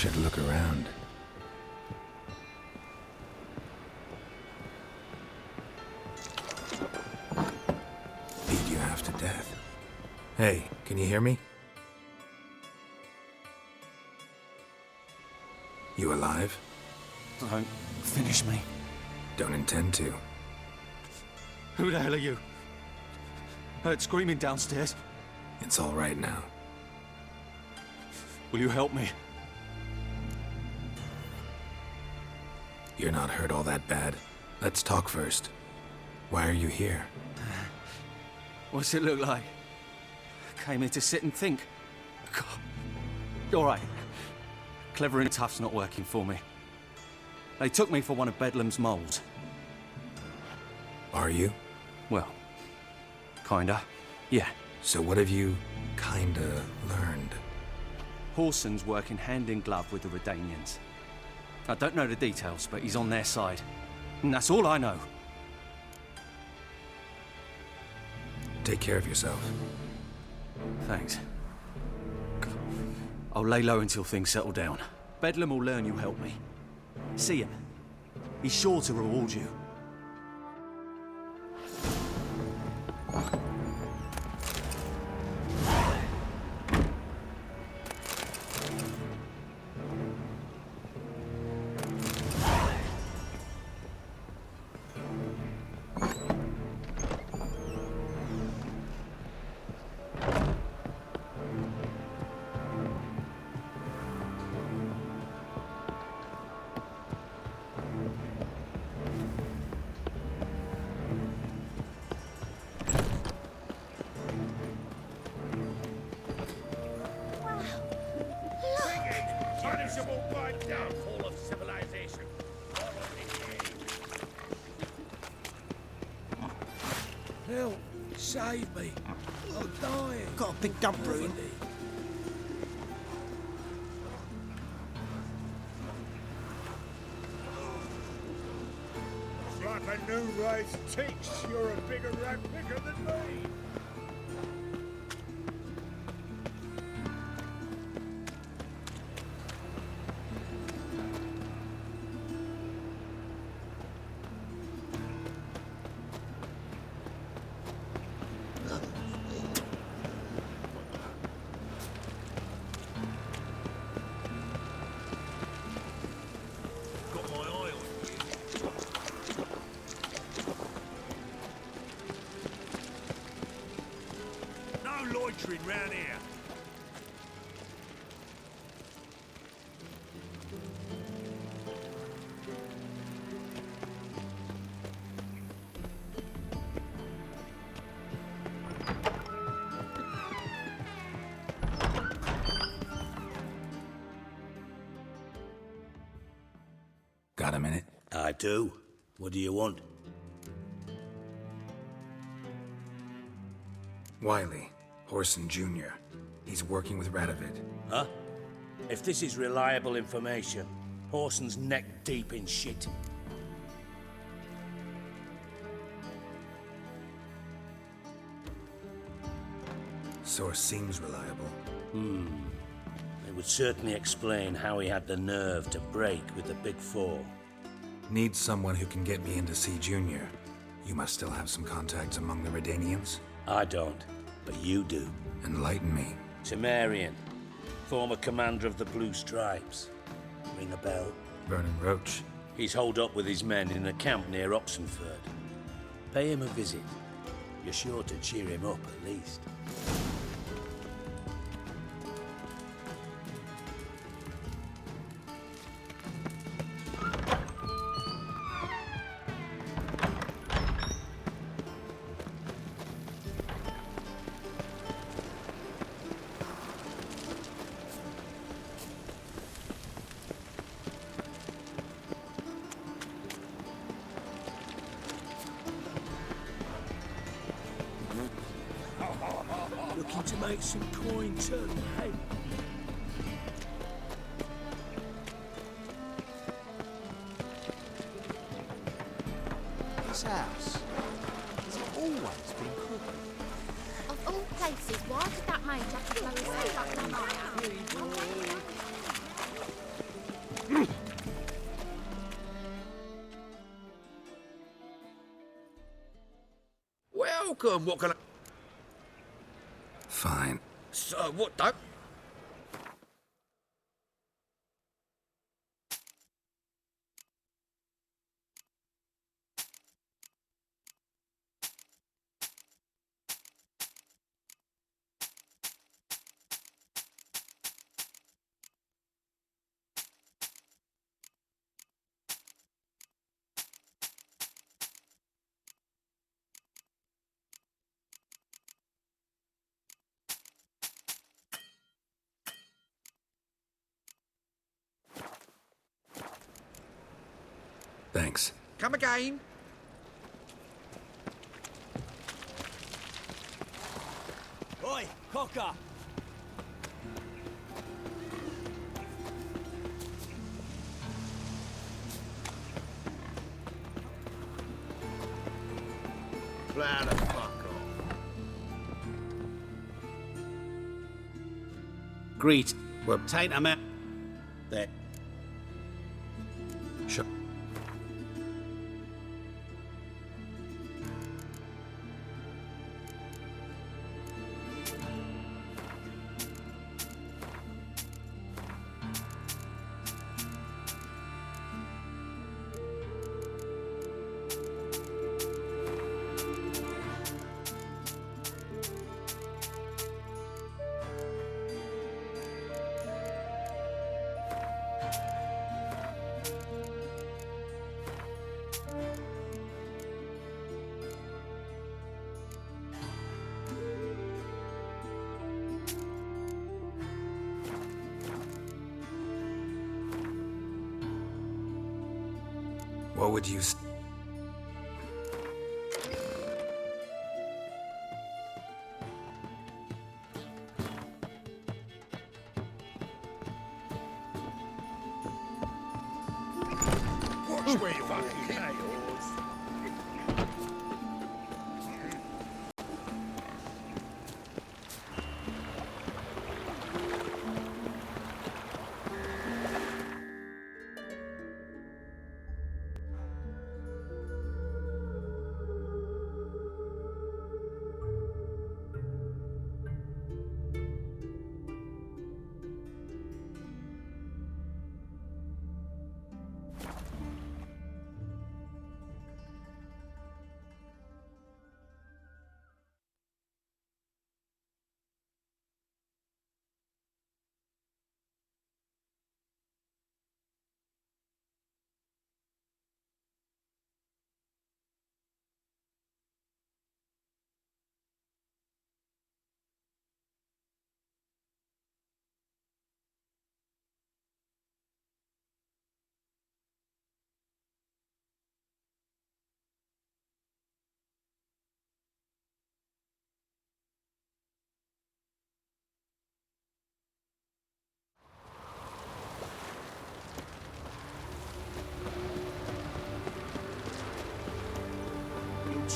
Should look around. Beat you half to death. Hey, can you hear me? You alive? Don't finish me. Don't intend to. Who the hell are you? Heard screaming downstairs. It's all right now. Will you help me? You're not hurt all that bad. Let's talk first. Why are you here? What's it look like? Came here to sit and think. God. All right. Clever and tough's not working for me. They took me for one of Bedlam's moles. Are you? Well, kinda. Yeah. So what have you kinda learned? Whoreson's working hand in glove with the Redanians. I don't know the details, but he's on their side. And that's all I know. Take care of yourself. Thanks. I'll lay low until things settle down. Bedlam will learn you help me. See him. He's sure to reward you. Downfall of civilization. Help! Save me! I'm dying! Got a big dump room. It's like a new race ticks. You're a bigger rat picker than me. No loitering round here. Got a minute? I do. What do you want? Wiley, Horson Jr. He's working with Radovid. Huh? If this is reliable information, Horson's neck deep in shit. Source seems reliable. It would certainly explain how he had the nerve to break with the Big Four. Need someone who can get me in to see Junior. You must still have some contacts among the Redanians? I don't, but you do. Enlighten me. Temerian, former commander of the Blue Stripes. Ring a bell? Vernon Roach. He's holed up with his men in a camp near Oxenford. Pay him a visit. You're sure to cheer him up, at least. Looking to make some coin too, hey? This house, has it always been crooked? Of all places, why did that mage have to go and say that to Welcome, what can I... Fine. So, what don't... Thanks. Come again? Oi, Cocker! Plow the fuck off. Greet. Well, Take them out. There. Sure. What would you... Watch where you're fucking chaos.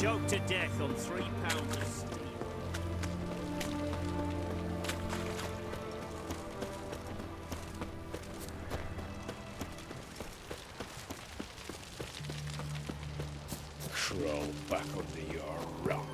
choked to death on 3 pounds of steel. Crawl back under your rock.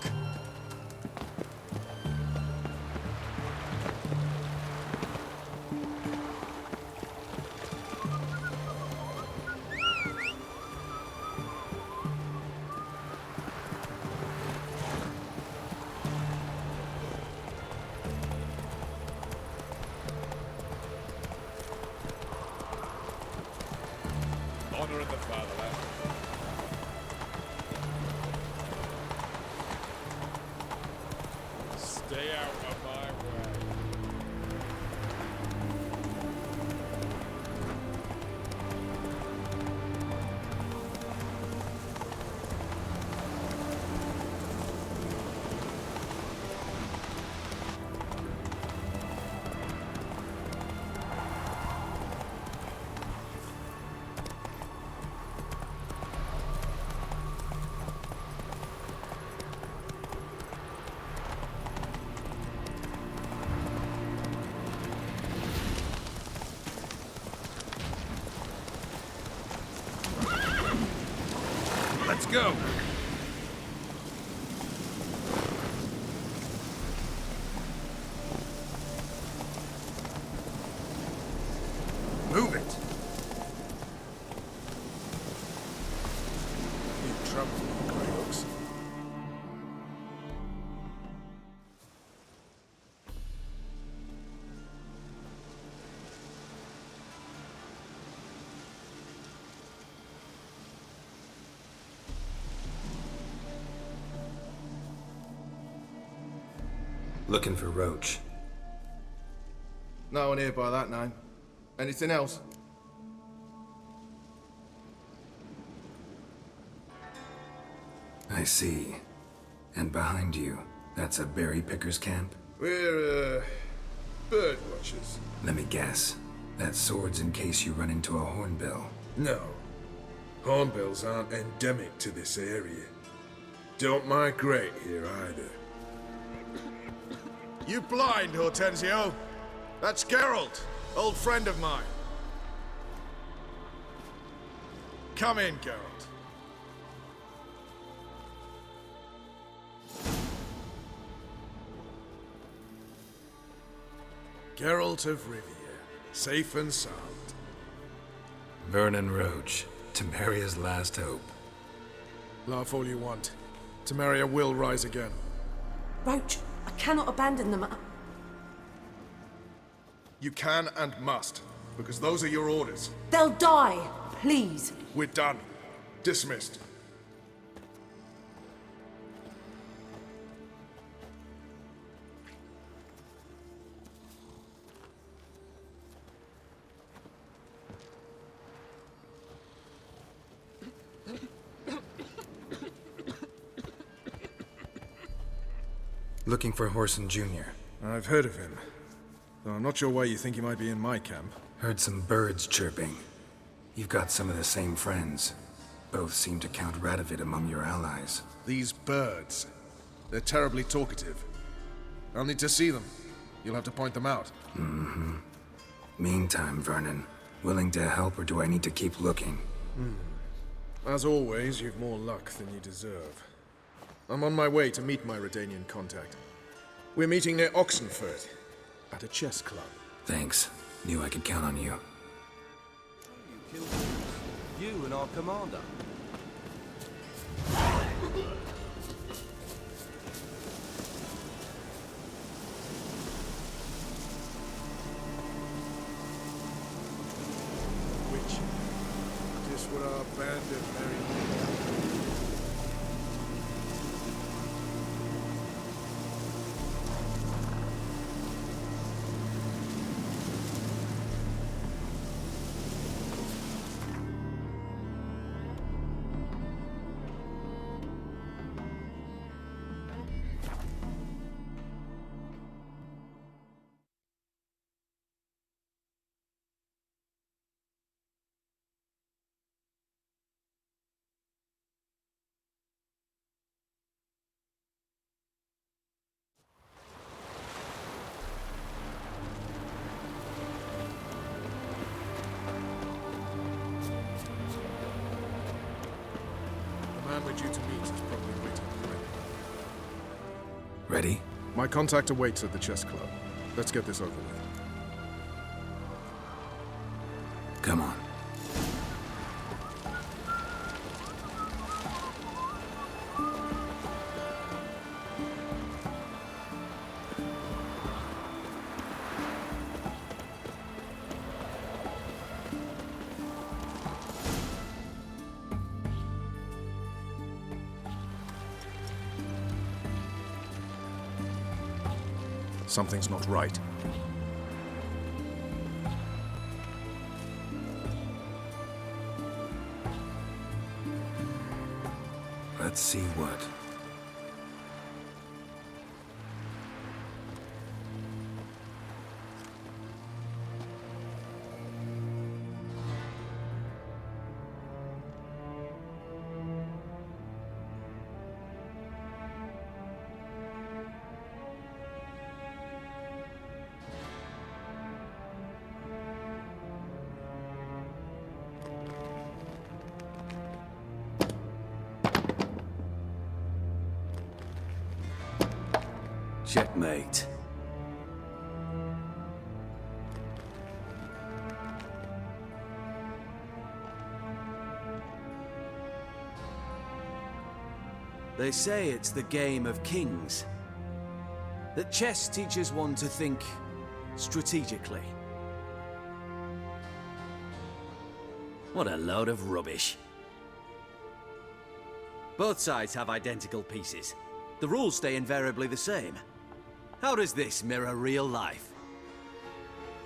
Honor of the fatherland. Stay out of my way. Let's go. Move it. In trouble, Grey Hooks. Looking for Roach. No one here by that name. Anything else? I see. And behind you, that's a berry picker's camp? We're, bird watchers. Let me guess. That sword's in case you run into a hornbill. No. Hornbills aren't endemic to this area. Don't migrate here either. You blind, Hortensio? That's Geralt, old friend of mine. Come in, Geralt. Geralt of Rivia, safe and sound. Vernon Roach, Temeria's last hope. Laugh all you want. Temeria will rise again. Roach, I cannot abandon them. You can and must, because those are your orders. They'll die, please. We're done. Dismissed. Looking for Whoreson Jr. I've heard of him. Though I'm not sure why you think he might be in my camp. Heard some birds chirping. You've got some of the same friends. Both seem to count Radovid among your allies. These birds. They're terribly talkative. I'll need to see them. You'll have to point them out. Mm-hmm. Meantime, Vernon, willing to help or do I need to keep looking? As always, you've more luck than you deserve. I'm on my way to meet my Redanian contact. We're meeting near Oxenford, at a chess club. Thanks. Knew I could count on you. You and our commander. Which? Just what our band of merry man we're due to meet is probably waiting already. Ready? My contact awaits at the chess club. Let's get this over with. Come on. Something's not right. Let's see what. Checkmate. They say it's the game of kings. That chess teaches one to think strategically. What a load of rubbish. Both sides have identical pieces. The rules stay invariably the same. How does this mirror real life?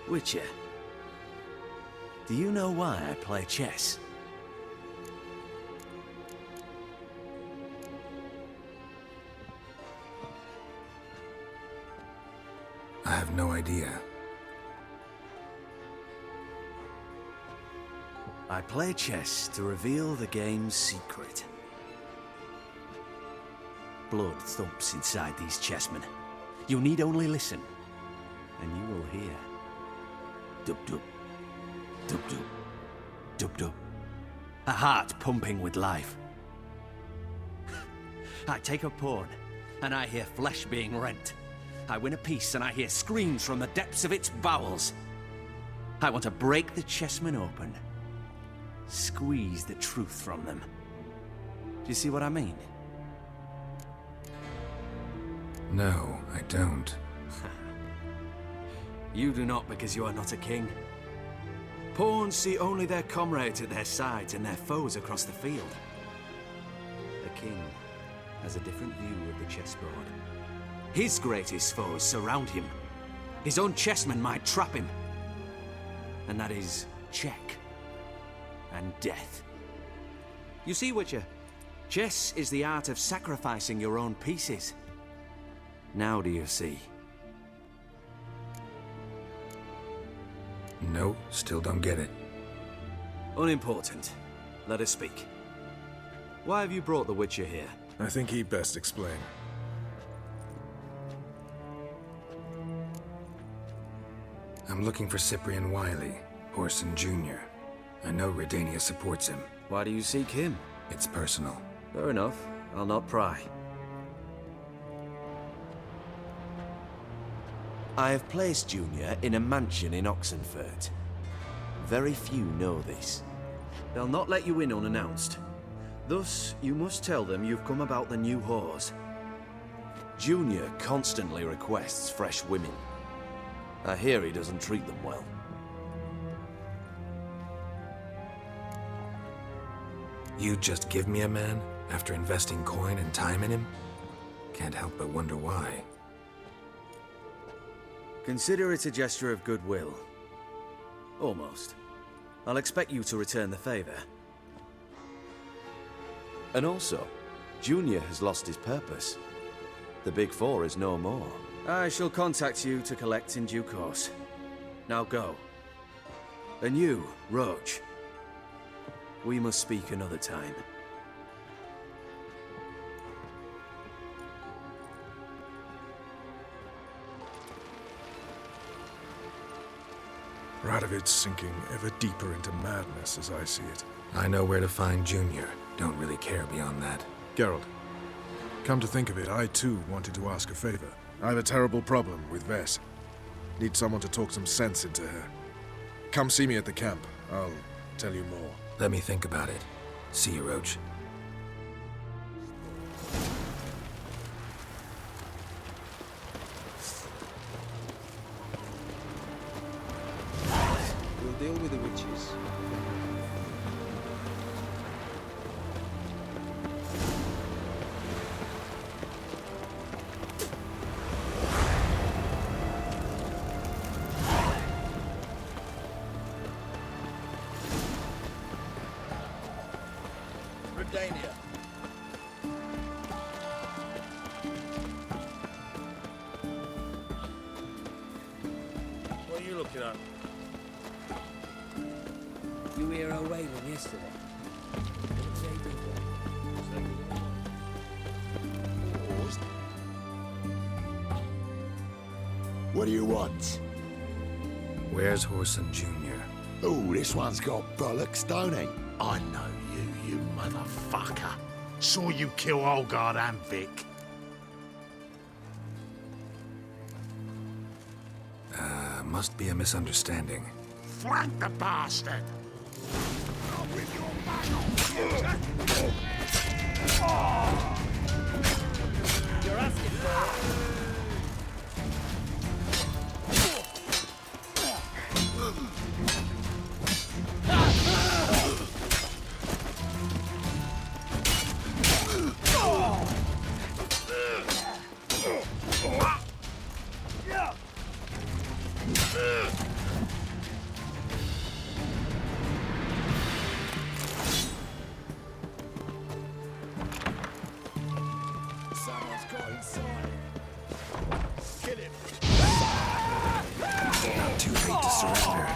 Witcher, do you know why I play chess? I have no idea. I play chess to reveal the game's secret. Blood thumps inside these chessmen. You need only listen, and you will hear. Dub-dub, dub-dub, dub-dub. A heart pumping with life. I take a pawn, and I hear flesh being rent. I win a piece, and I hear screams from the depths of its bowels. I want to break the chessmen open. Squeeze the truth from them. Do you see what I mean? No, I don't. You do not because you are not a king. Pawns see only their comrades at their sides and their foes across the field. A king has a different view of the chessboard. His greatest foes surround him. His own chessmen might trap him. And that is check and death. You see, Witcher, chess is the art of sacrificing your own pieces. Now do you see? No, still don't get it. Unimportant. Let us speak. Why have you brought the Witcher here? I think he'd best explain. I'm looking for Cyprian Wiley, Orson Jr. I know Redania supports him. Why do you seek him? It's personal. Fair enough. I'll not pry. I have placed Junior in a mansion in Oxenfurt. Very few know this. They'll not let you in unannounced. Thus, you must tell them you've come about the new whores. Junior constantly requests fresh women. I hear he doesn't treat them well. You just give me a man after investing coin and time in him? Can't help but wonder why. Consider it a gesture of goodwill. Almost. I'll expect you to return the favor. And also, Junior has lost his purpose. The Big Four is no more. I shall contact you to collect in due course. Now go. And you, Roach. We must speak another time. Radovid's sinking ever deeper into madness as I see it. I know where to find Junior. Don't really care beyond that. Geralt, come to think of it, I too wanted to ask a favor. I have a terrible problem with Vess. Need someone to talk some sense into her. Come see me at the camp. I'll tell you more. Let me think about it. See you, Roach. We'll deal with the witches. Redania. What are you looking at? You hear her wailing yesterday? What do you want? Where's Whoreson Jr.? Oh, this one's got bollocks, don't he? I know you motherfucker. Saw you kill Olgard and Vic. Must be a misunderstanding. Flank the bastard! You're asking for it. Someone's got inside. Kill him. Not too late to surrender.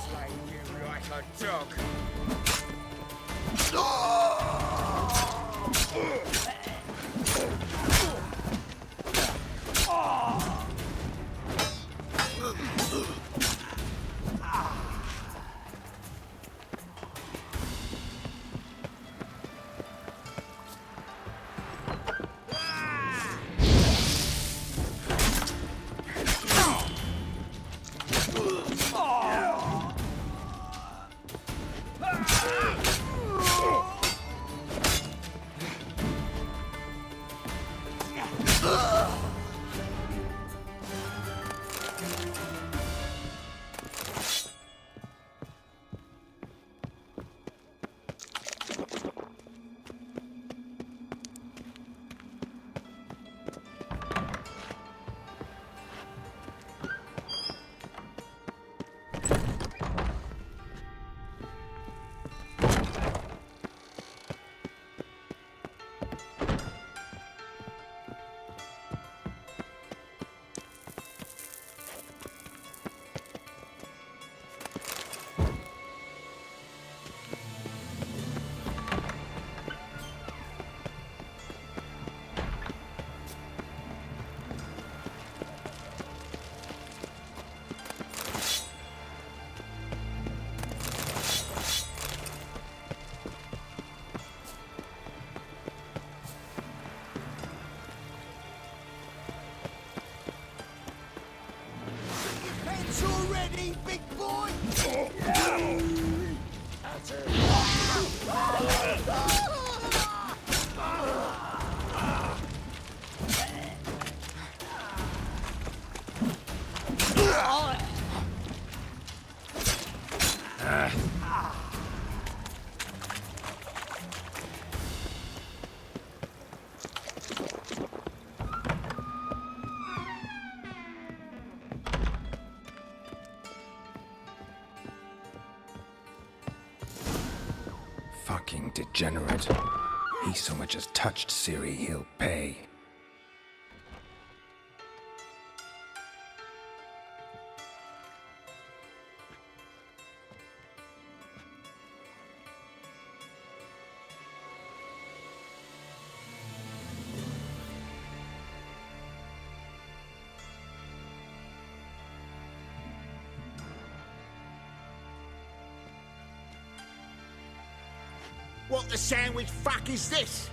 Slay you like a dog. Ready, big boy? Fucking degenerate. He so much as touched Ciri, he'll pay. What the sandwich fuck is this?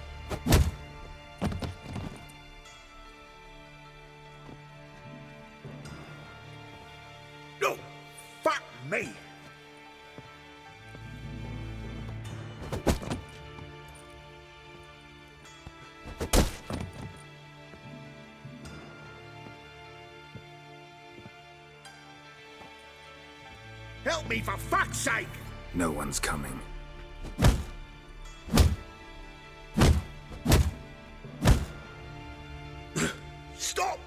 No! Fuck me! Help me, for fuck's sake! No one's coming. Stop!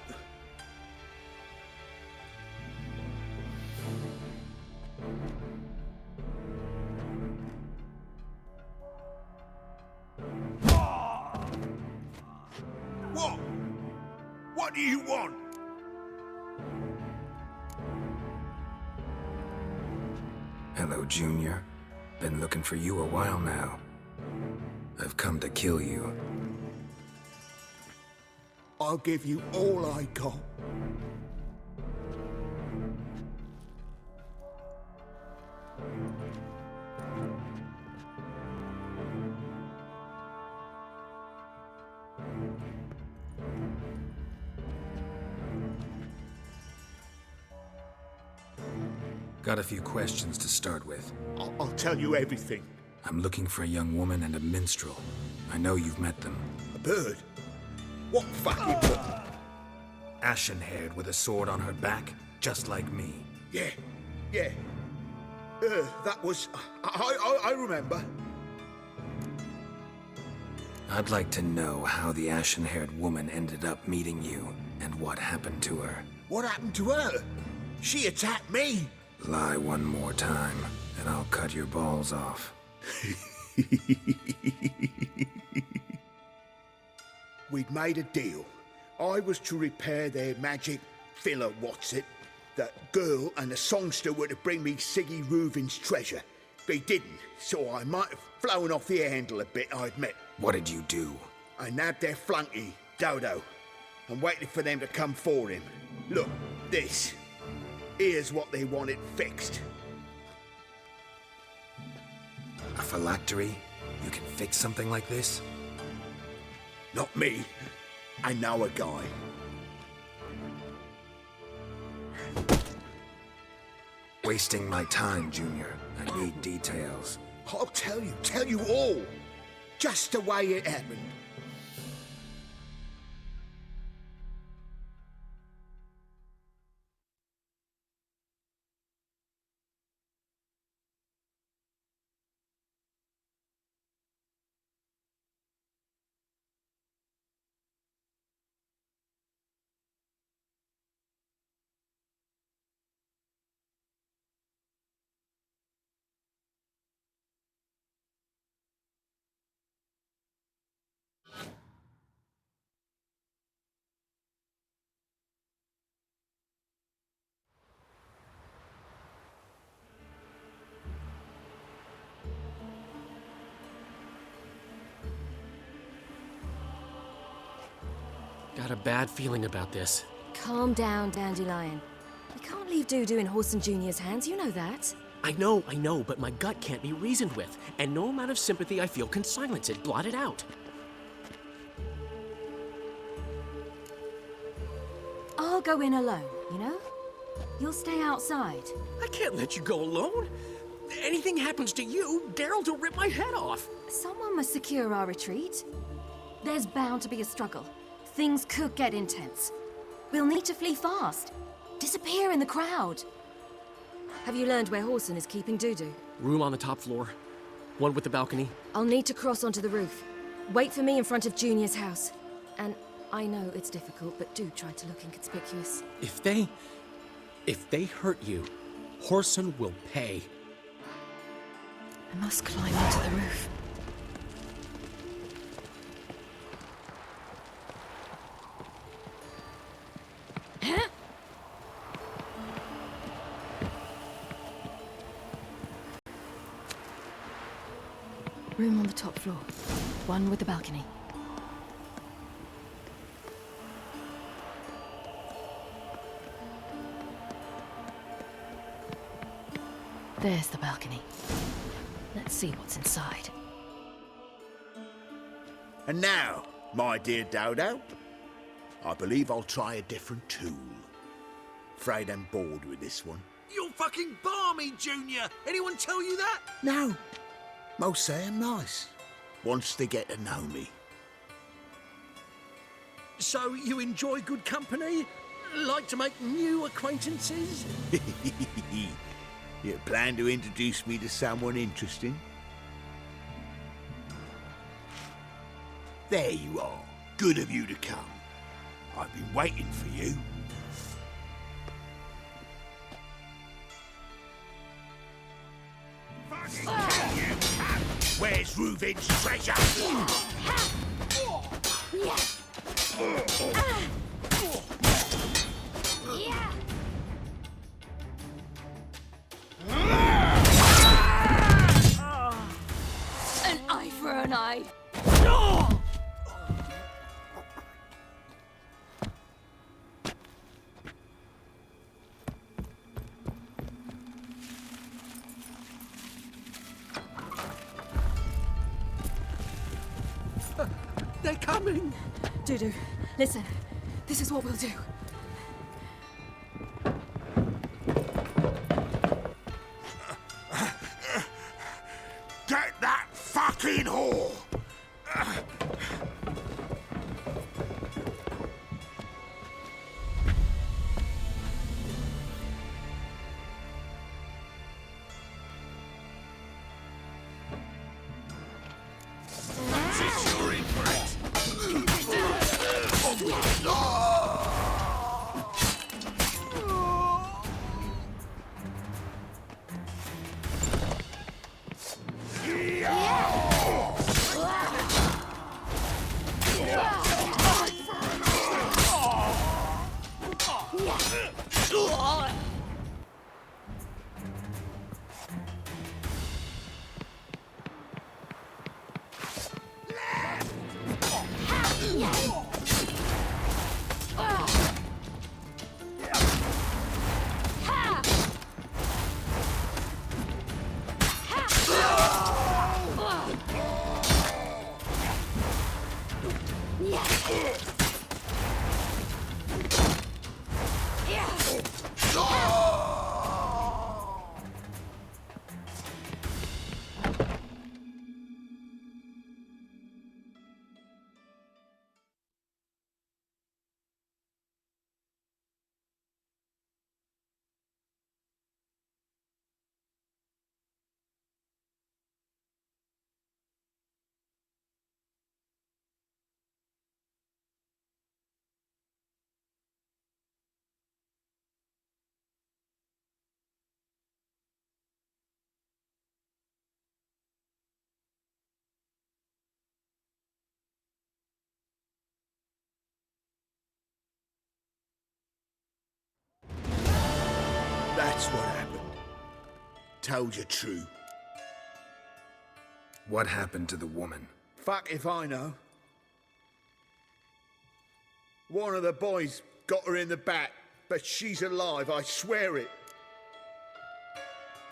What? What do you want? Hello, Junior. Been looking for you a while now. I've come to kill you. I'll give you all I got. Got a few questions to start with. I'll tell you everything. I'm looking for a young woman and a minstrel. I know you've met them. A bird? What fucking bird? Ashen-haired with a sword on her back, just like me. Yeah. That was... I remember. I'd like to know how the ashen-haired woman ended up meeting you, and what happened to her. What happened to her? She attacked me. Lie one more time, and I'll cut your balls off. We'd made a deal. I was to repair their magic filler, what's it? That girl and the songster were to bring me Siggy Reuven's treasure. They didn't, so I might have flown off the handle a bit, I admit. What did you do? I nabbed their flunky, Dodo, and waited for them to come for him. Look, this. Here's what they wanted fixed. A phylactery? You can fix something like this? Not me. I know a guy. Wasting my time, Junior. I need details. I'll tell you all. Just the way it happened. Got a bad feeling about this. Calm down, Dandelion. You can't leave Dudu in Horson Jr.'s hands, you know that. I know, but my gut can't be reasoned with, and no amount of sympathy I feel can silence it, blot it out. I'll go in alone, you know? You'll stay outside. I can't let you go alone. Anything happens to you, Daryl'll rip my head off. Someone must secure our retreat. There's bound to be a struggle. Things could get intense. We'll need to flee fast. Disappear in the crowd. Have you learned where Horson is keeping Dudu? Room on the top floor. One with the balcony. I'll need to cross onto the roof. Wait for me in front of Junior's house. And I know it's difficult, but do try to look inconspicuous. If they hurt you, Horson will pay. I must climb onto the roof. Room on the top floor. One with the balcony. There's the balcony. Let's see what's inside. And now, my dear Dodo, I believe I'll try a different tool. Afraid I'm bored with this one. You're fucking balmy, Junior! Anyone tell you that? No. Most say I'm nice. Wants to get to know me. So you enjoy good company? Like to make new acquaintances? You plan to introduce me to someone interesting? There you are. Good of you to come. I've been waiting for you. Where's Reuven's treasure? An eye for an eye. They're coming! Dudu, listen. This is what we'll do. Get that fucking whore! That's what happened. Told you true. What happened to the woman? Fuck if I know. One of the boys got her in the back, but she's alive, I swear it.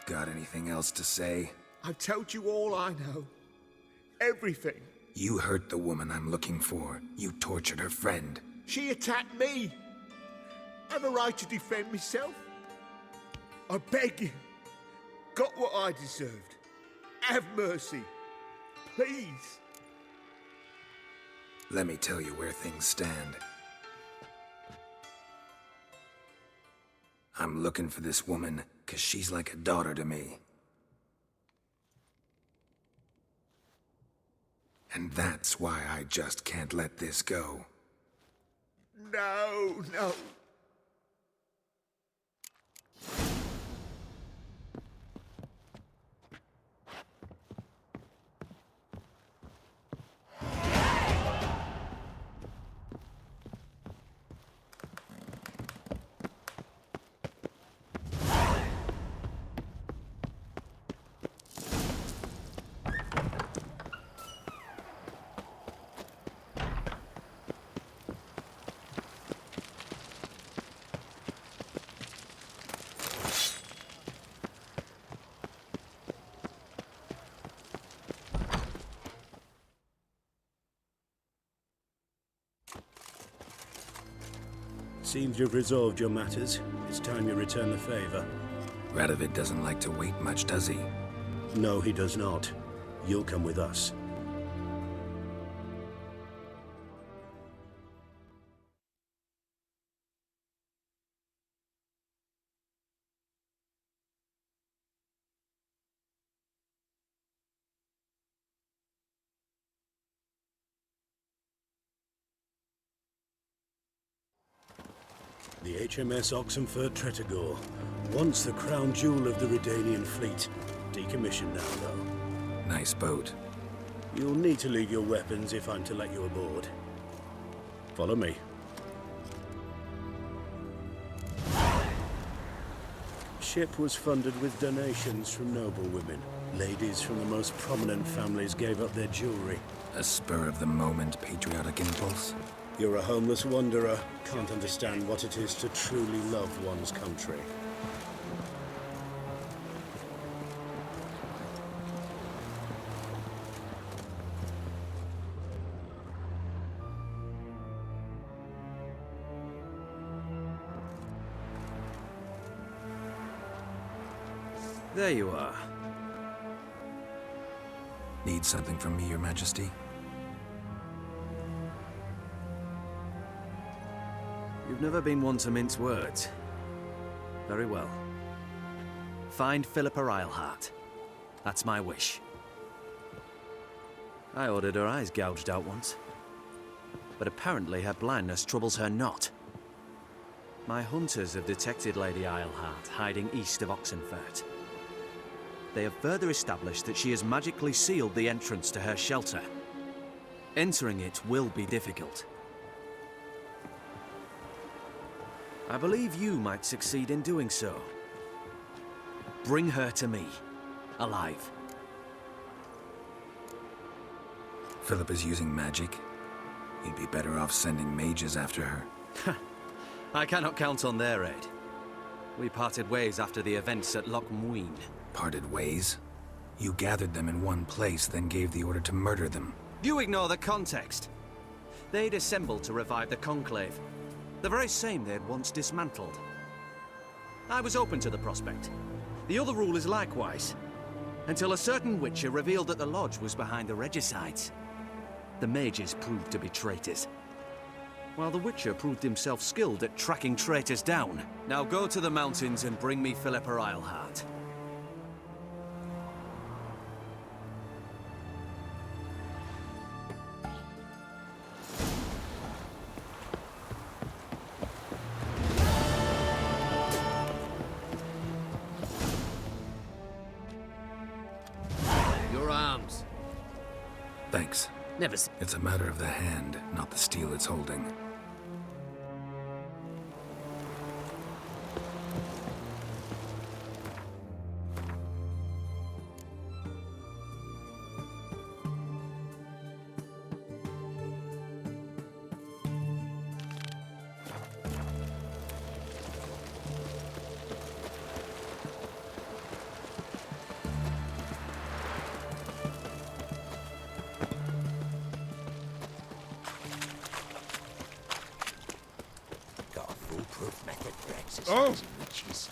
Got anything else to say? I've told you all I know. Everything. You hurt the woman I'm looking for. You tortured her friend. She attacked me. I have a right to defend myself. I beg you. Got what I deserved. Have mercy. Please. Let me tell you where things stand. I'm looking for this woman, 'cause she's like a daughter to me. And that's why I just can't let this go. No, no. Seems you've resolved your matters. It's time you return the favor. Radovid doesn't like to wait much, does he? No, he does not. You'll come with us. The HMS Oxenford Tretogor, once the crown jewel of the Redanian fleet. Decommissioned now, though. Nice boat. You'll need to leave your weapons if I'm to let you aboard. Follow me. Ship was funded with donations from noblewomen. Ladies from the most prominent families gave up their jewelry. A spur-of-the-moment patriotic impulse? You're a homeless wanderer. Can't understand what it is to truly love one's country. There you are. Need something from me, Your Majesty? You've never been one to mince words. Very well. Find Philippa Eilhart. That's my wish. I ordered her eyes gouged out once. But apparently her blindness troubles her not. My hunters have detected Lady Eilhart hiding east of Oxenfurt. They have further established that she has magically sealed the entrance to her shelter. Entering it will be difficult. I believe you might succeed in doing so. Bring her to me, alive. Philip is using magic. You'd be better off sending mages after her. I cannot count on their aid. We parted ways after the events at Loch Muin. Parted ways? You gathered them in one place, then gave the order to murder them. You ignore the context. They'd assembled to revive the Conclave. The very same they had once dismantled. I was open to the prospect. The other rulers likewise. Until a certain Witcher revealed that the Lodge was behind the regicides. The mages proved to be traitors. While the Witcher proved himself skilled at tracking traitors down. Now go to the mountains and bring me Philippa Eilhart. Your arms. Thanks. Never. It's a matter of the hand, not the steel it's holding. Got a foolproof method for Oh! exercising witches.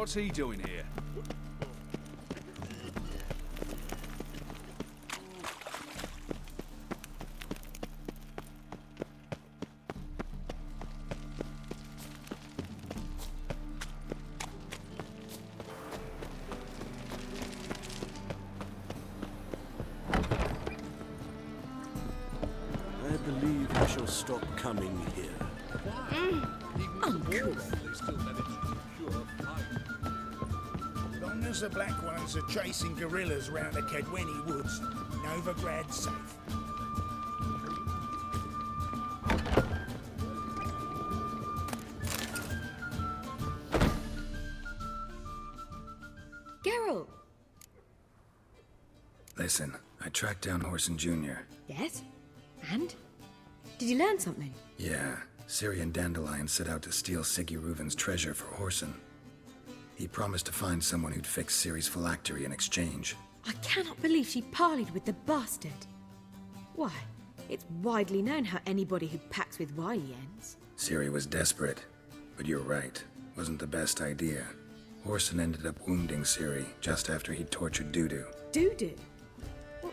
What's he doing here? I believe I shall stop coming here. Uncouth. Long as the Black Ones are chasing guerrillas round the Kedweni woods, Novigrad's safe. Geralt! Listen, I tracked down Horson Jr. Yes? And? Did you learn something? Yeah, Ciri and Dandelion set out to steal Siggy Reuven's treasure for Horson. He promised to find someone who'd fix Ciri's phylactery in exchange. I cannot believe she parleyed with the bastard. Why, it's widely known how anybody who packs with wily ends. Ciri was desperate, but you're right. Wasn't the best idea. Horson ended up wounding Ciri just after he'd tortured Dudu. Dudu? Well,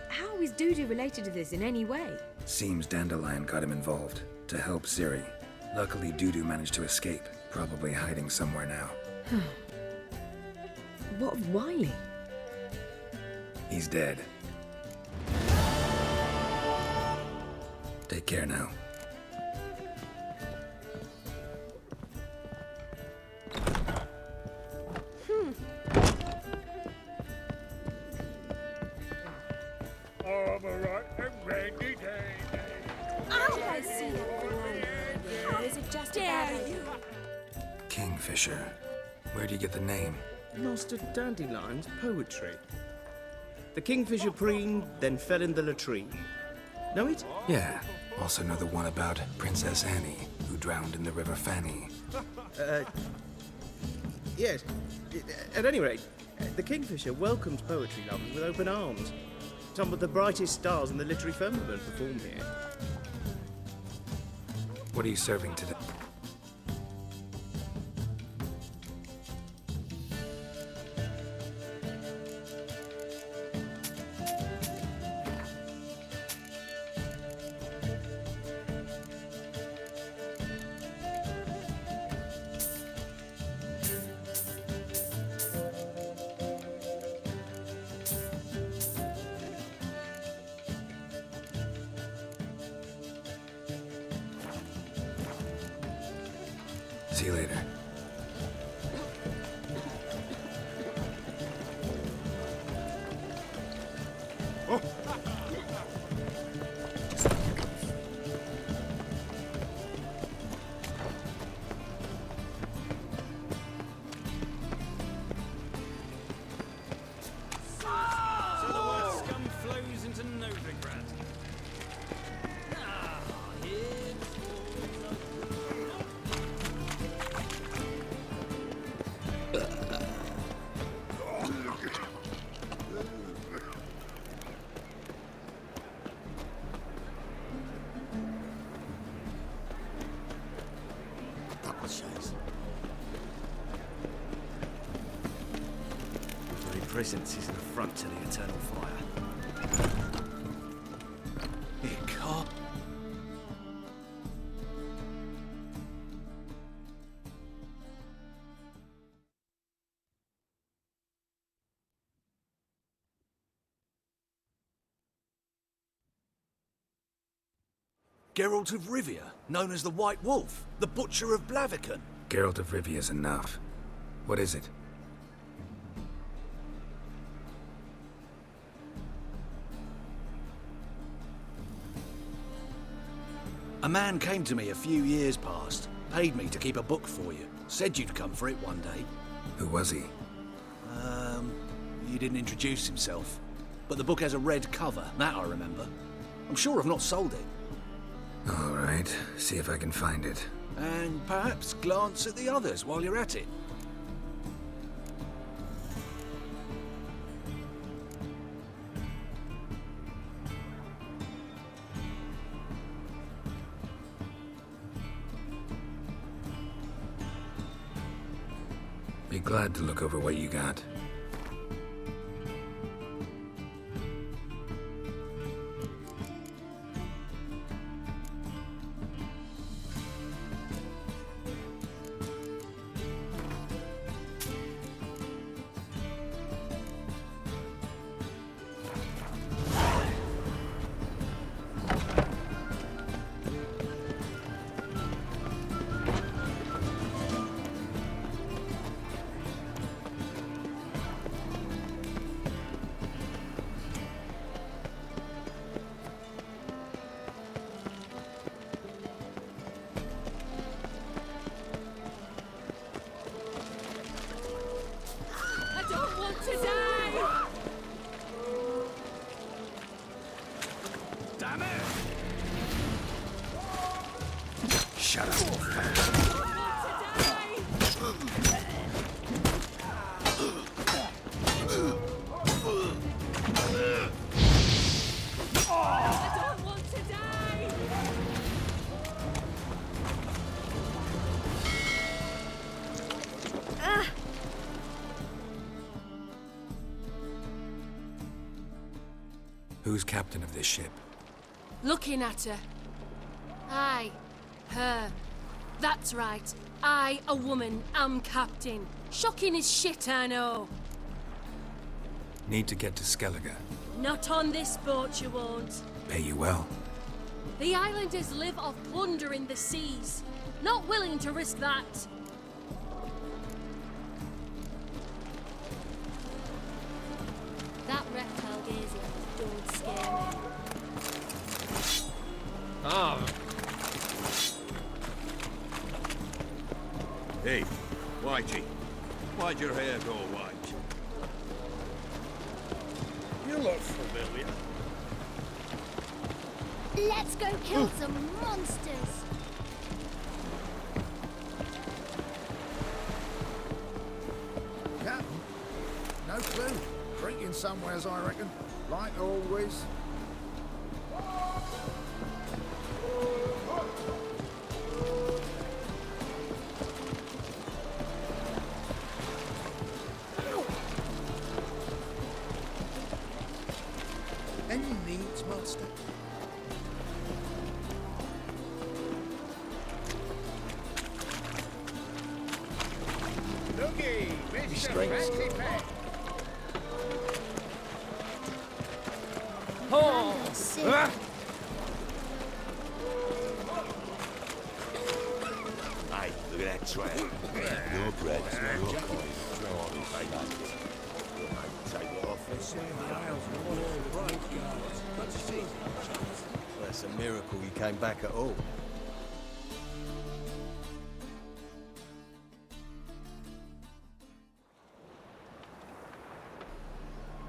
how is Dudu related to this in any way? Seems Dandelion got him involved to help Ciri. Luckily, Dudu managed to escape, probably hiding somewhere now. What of Wily? He's dead. Take care now. I see that. Or is it just about you? Kingfisher. Where do you get the name? Master Dandelion's poetry. The kingfisher preened, then fell in the latrine. Know it? Yeah. Also know the one about Princess Annie, who drowned in the River Fanny. Yes. At any rate, the kingfisher welcomes poetry lovers with open arms. Some of the brightest stars in the literary firmament perform here. What are you serving today? See you later. So the white scum flows into Novigrad. Here Double chase. Your very presence is an affront to the eternal fire. It can't. Geralt of Rivia, known as the White Wolf, the Butcher of Blaviken. Geralt of Rivia is enough. What is it? A man came to me a few years past, paid me to keep a book for you, said you'd come for it one day. Who was he? He didn't introduce himself, but the book has a red cover, that I remember. I'm sure I've not sold it. All right, see if I can find it. And perhaps glance at the others while you're at it. glad to look over what you got. Shut up. Who's captain of this ship? Looking at her. Aye, her. That's right. I, a woman, am captain. Shocking as shit, I know. Need to get to Skellige. Not on this boat, you won't. Pay you well. The islanders live off plunder in the seas. Not willing to risk that. That reptile gazing don't scare me. Oh. Hey, Whitey, why'd your hair go white? You look familiar. Let's go kill some monsters. Captain? No clue. Drinking somewheres, I reckon. Like always. Any needs, master? Looky, Mr. Fancy Pack. Oh! Hey, look at that trap. Your bread, your coin. Take it off. Well, it's a miracle you came back at all.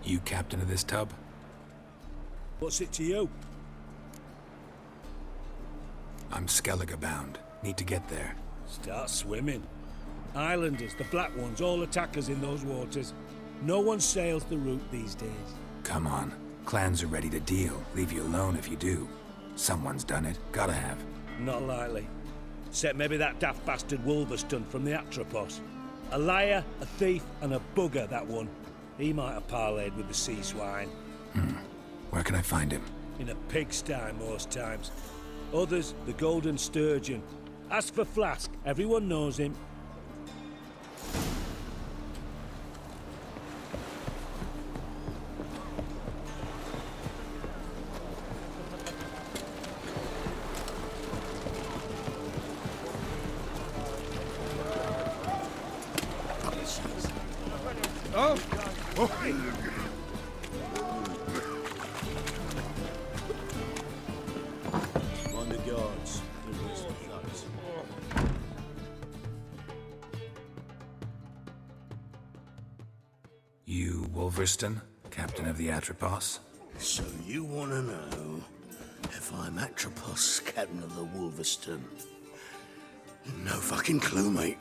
You captain of this tub? What's it to you? I'm Skellige bound. Need to get there. Start swimming. Islanders, the black ones, all attackers in those waters. No one sails the route these days. Come on. Clans are ready to deal. Leave you alone if you do. Someone's done it. Gotta have. Not likely. Except maybe that daft bastard Wolverston from the Atropos. A liar, a thief, and a bugger, that one. He might have parlayed with the sea swine. Where can I find him? In a pigsty most times. Others, the Golden Sturgeon. Ask for Flask. Everyone knows him. Oh! On the guards. You, Wolverston, captain of the Atropos? So you want to know if I'm Atropos, captain of the Wolverston? No fucking clue, mate.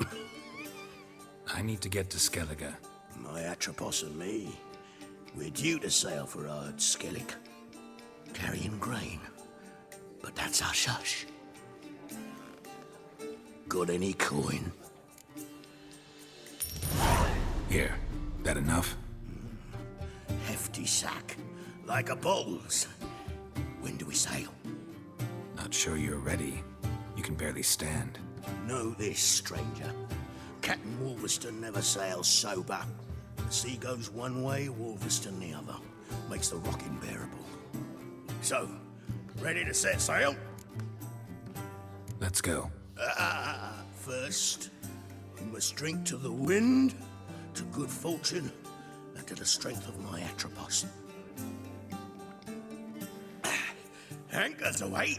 I need to get to Skellige. My Atropos and me, we're due to sail for Ard Skellig, carrying grain. But that's hush-hush. Got any coin? Here, that enough? Hefty sack, like a bull's. When do we sail? Not sure you're ready. You can barely stand. Know this, stranger. Captain Wolverston never sails sober. The sea goes one way, Wolverston the other. Makes the rocking bearable. So, ready to set sail? Let's go. First, we must drink to the wind, to good fortune, and to the strength of my Atropos. Anchors away.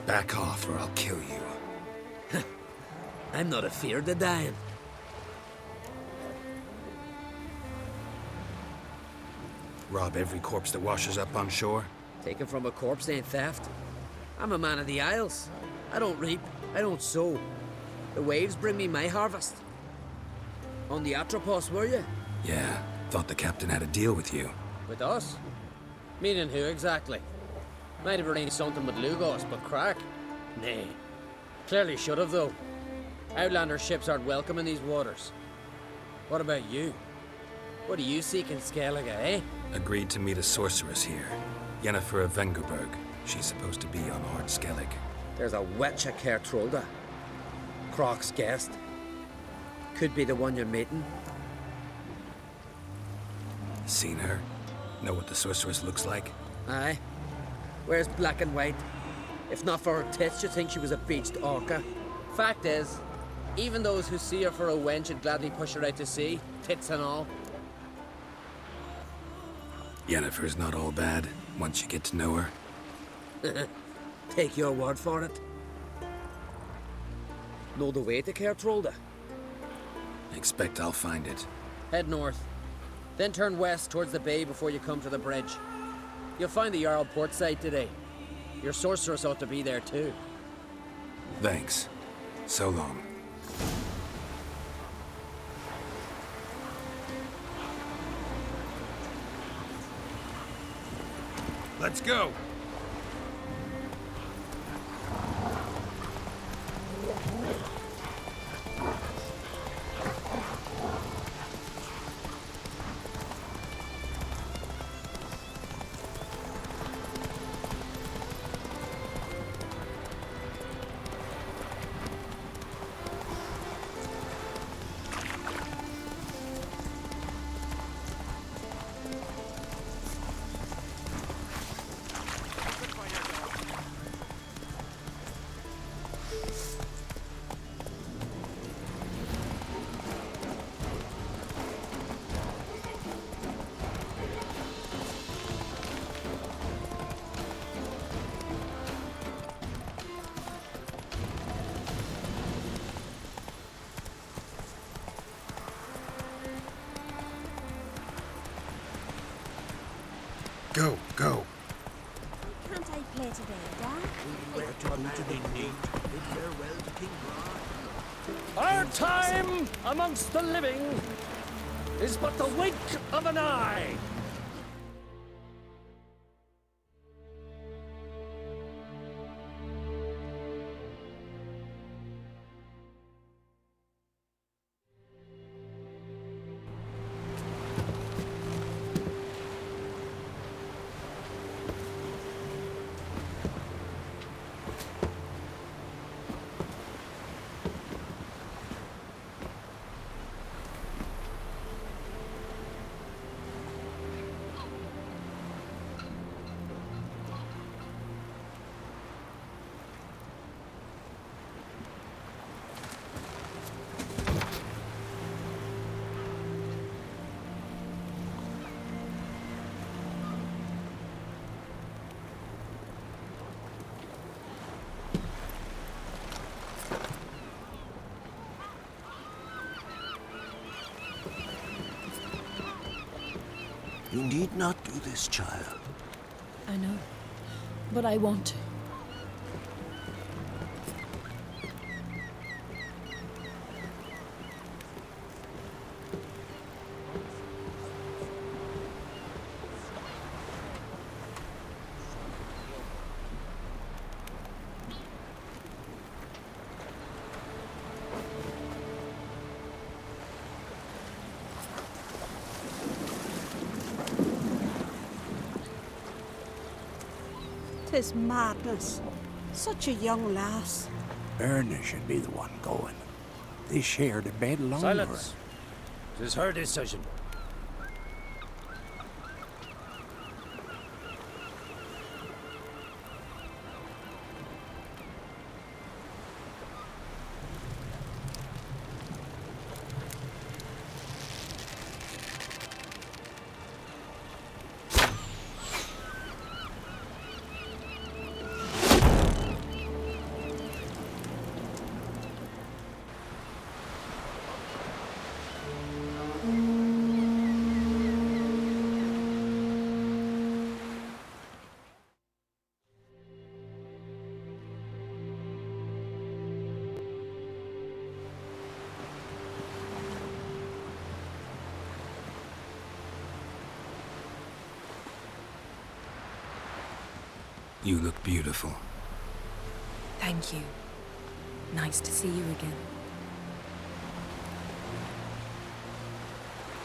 Back off or I'll kill you. I'm not afeard of dying. Rob every corpse that washes up on shore? Taken from a corpse ain't theft. I'm a man of the Isles. I don't reap, I don't sow. The waves bring me my harvest. On the Atropos, were you? Yeah, thought the captain had a deal with you. With us? Meaning who exactly? Might have arranged something with Lugos, but crack? Nay. Clearly should have, though. Outlander ships aren't welcome in these waters. What about you? What do you seek in Skellige, eh? Agreed to meet a sorceress here. Yennefer of Vengerberg. She's supposed to be on Ard Skellig. There's a wetcha Kertrolda. Croc's guest. Could be the one you're meeting. Seen her? Know what the sorceress looks like? Aye. Where's black and white? If not for her tits, you'd think she was a beached orca. Fact is, even those who see her for a wench would gladly push her out to sea, tits and all. Yennefer's not all bad, once you get to know her. Take your word for it. Know the way to Caer Trolda? Expect I'll find it. Head north. Then turn west towards the bay before you come to the bridge. You'll find the Jarl portside today. Your sorceress ought to be there too. Thanks. So long. Let's go. Go, go. Can't I play today, Dad? Where to the need. Bid farewell to King Brian. Our time amongst the living is but the wink of an eye. You need not do this, child. I know, but I want to. Tis madness. Such a young lass. Erna should be the one going. They shared a bed longer. Silence. 'Tis her decision. You look beautiful. Thank you. Nice to see you again.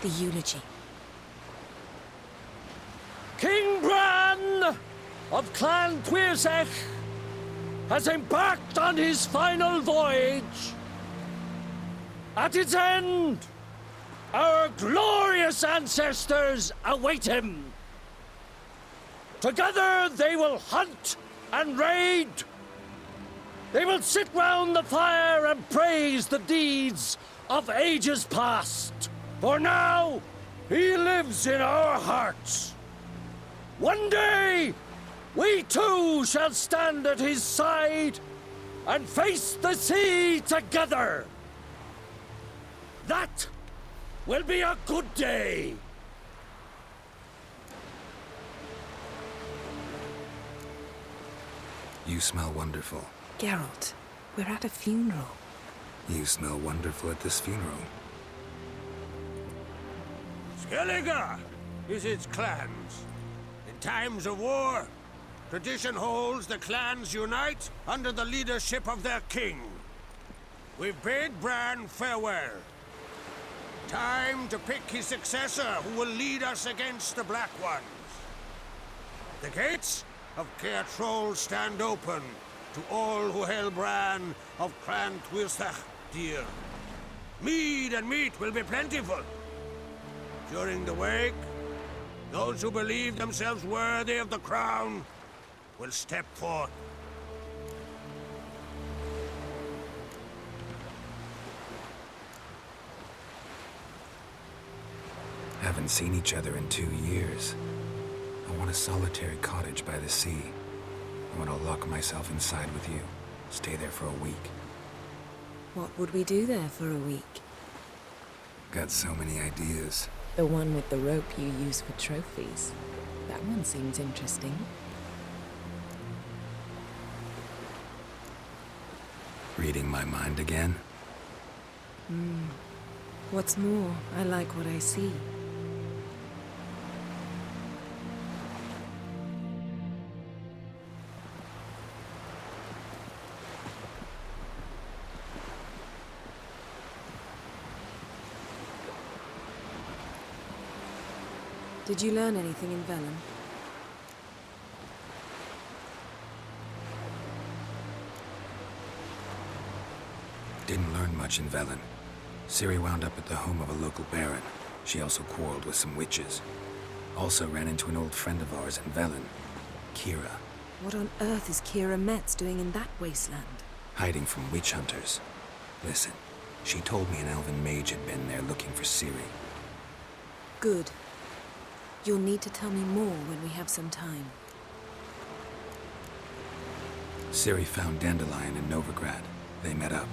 The eulogy. King Bran of Clan Tuirsech has embarked on his final voyage. At its end, our glorious ancestors await him. Together they will hunt and raid. They will sit round the fire and praise the deeds of ages past. For now, he lives in our hearts. One day, we too shall stand at his side and face the sea together. That will be a good day. You smell wonderful. Geralt, we're at a funeral. You smell wonderful at this funeral. Skellige is its clans. In times of war, tradition holds the clans unite under the leadership of their king. We've bade Bran farewell. Time to pick his successor who will lead us against the Black Ones. The gates of Caer Troll stand open to all who held Bran of Clan Twilstach dear. Mead and meat will be plentiful. During the wake, those who believe themselves worthy of the crown will step forth. Haven't seen each other in 2 years. I want a solitary cottage by the sea. I want to lock myself inside with you. Stay there for a week. What would we do there for a week? Got so many ideas. The one with the rope you use for trophies. That one seems interesting. Reading my mind again? What's more, I like what I see. Did you learn anything in Velen? Didn't learn much in Velen. Ciri wound up at the home of a local baron. She also quarreled with some witches. Also ran into an old friend of ours in Velen, Kira, What on earth is Kira Metz doing in that wasteland? hiding from witch hunters. Listen, she told me an elven mage had been there looking for Ciri. Good. You'll need to tell me more when we have some time. Ciri found Dandelion in Novigrad. They met up.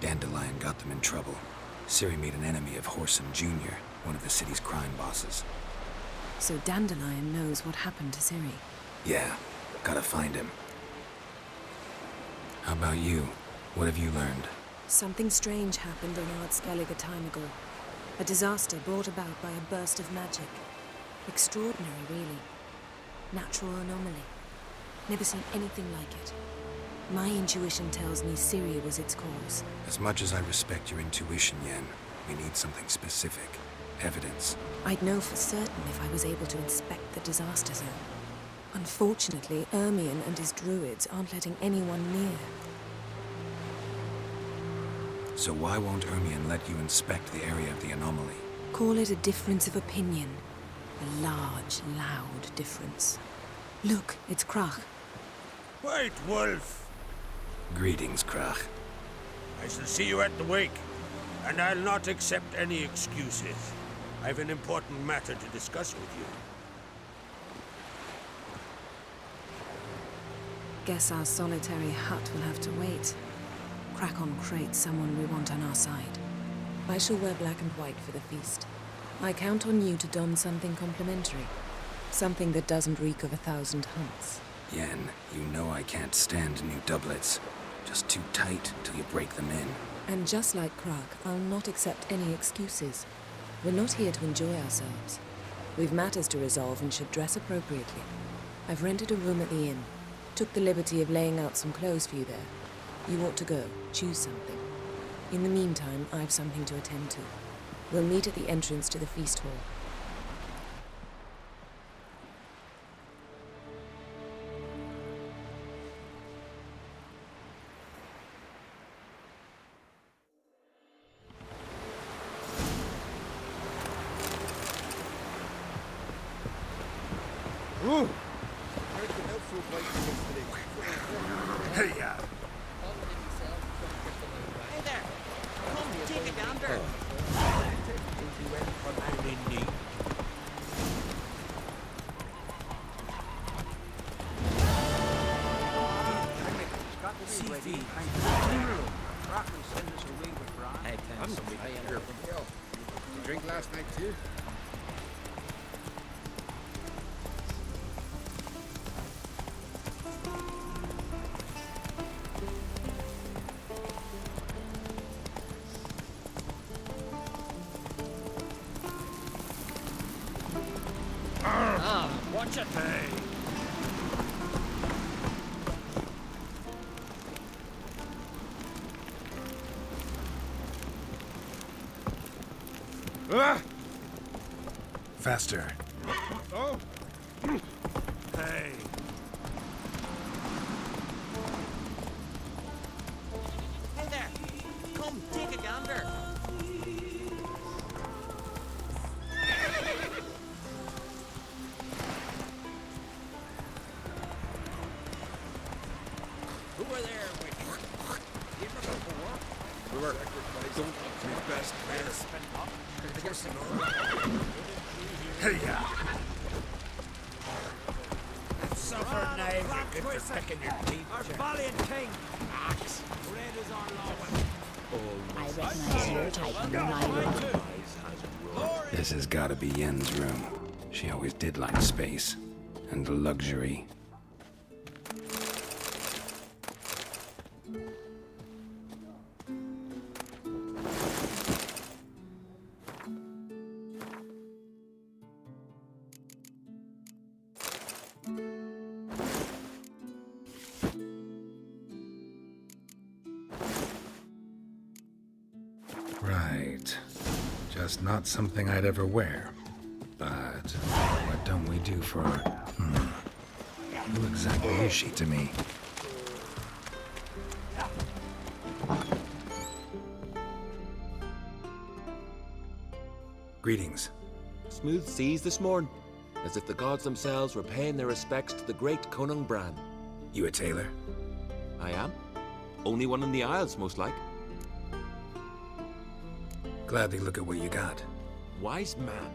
Dandelion got them in trouble. Ciri made an enemy of Whoreson Jr., one of the city's crime bosses. So Dandelion knows what happened to Ciri. Yeah, gotta find him. How about you? What have you learned? Something strange happened on Ard Skellige a time ago. A disaster brought about by a burst of magic. Extraordinary, really. Natural anomaly. Never seen anything like it. My intuition tells me Ciri was its cause. As much as I respect your intuition, Yen, we need something specific. Evidence. I'd know for certain if I was able to inspect the disaster zone. Unfortunately, Ermion and his druids aren't letting anyone near. So why won't Ermion let you inspect the area of the anomaly? Call it a difference of opinion. A large, loud difference. Look, it's Krach. White Wolf! Greetings, Krach. I shall see you at the wake, and I'll not accept any excuses. I've an important matter to discuss with you. Guess our solitary hut will have to wait. Crack on Krait's someone we want on our side. I shall wear black and white for the feast. I count on you to don something complimentary. Something that doesn't reek of 1,000 hunts. Yen, you know I can't stand new doublets. Just too tight till you break them in. And just like Krach, I'll not accept any excuses. We're not here to enjoy ourselves. We've matters to resolve and should dress appropriately. I've rented a room at the inn. Took the liberty of laying out some clothes for you there. You ought to go. Choose something. In the meantime, I've something to attend to. We'll meet at the entrance to the feast hall. tea. I'm somebody here. You drink last night too? Watch it. Hey. Faster. Oh. Hey. Hey there! Come, take a gander. Who were there with you? You ever before? We were. Don't do best Hey, yeah. Suffer now, good for picking your teeth. Our valiant king. Axe. Red is our law. I recognize your type in my This has gotta be Yen's room. She always did like space. And luxury. Right. Just not something I'd ever wear. But what don't we do for... Who exactly is she to me? Greetings. Smooth seas this morn, as if the gods themselves were paying their respects to the great Conung Bran. You a tailor? I am. Only one in the Isles, most like. Gladly look at what you got. Wise man.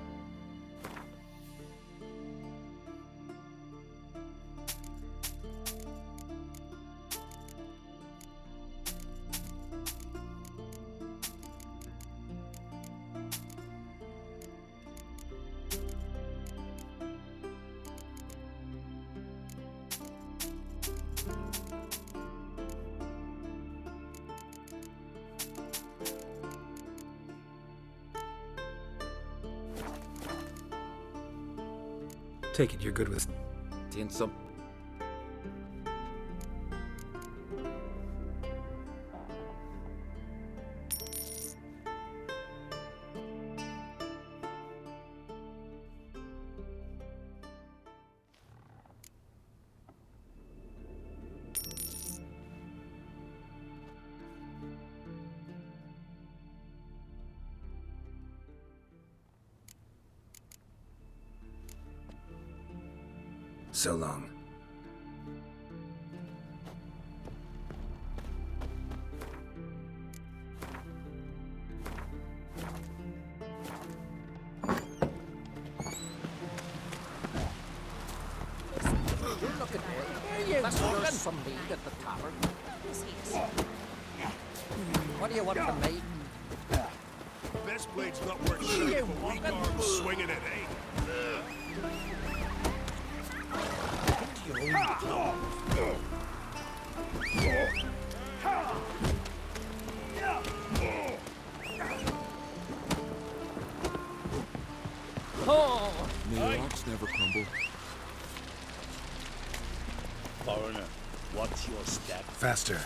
Take it you're good with... Tain't some... So long. You're looking for you looking for me at the tavern. What do you want from me? Best blade's not worth shooting for weak arms swinging it, eh? Oh! May rocks never crumble. Foreigner, what's your step? Faster.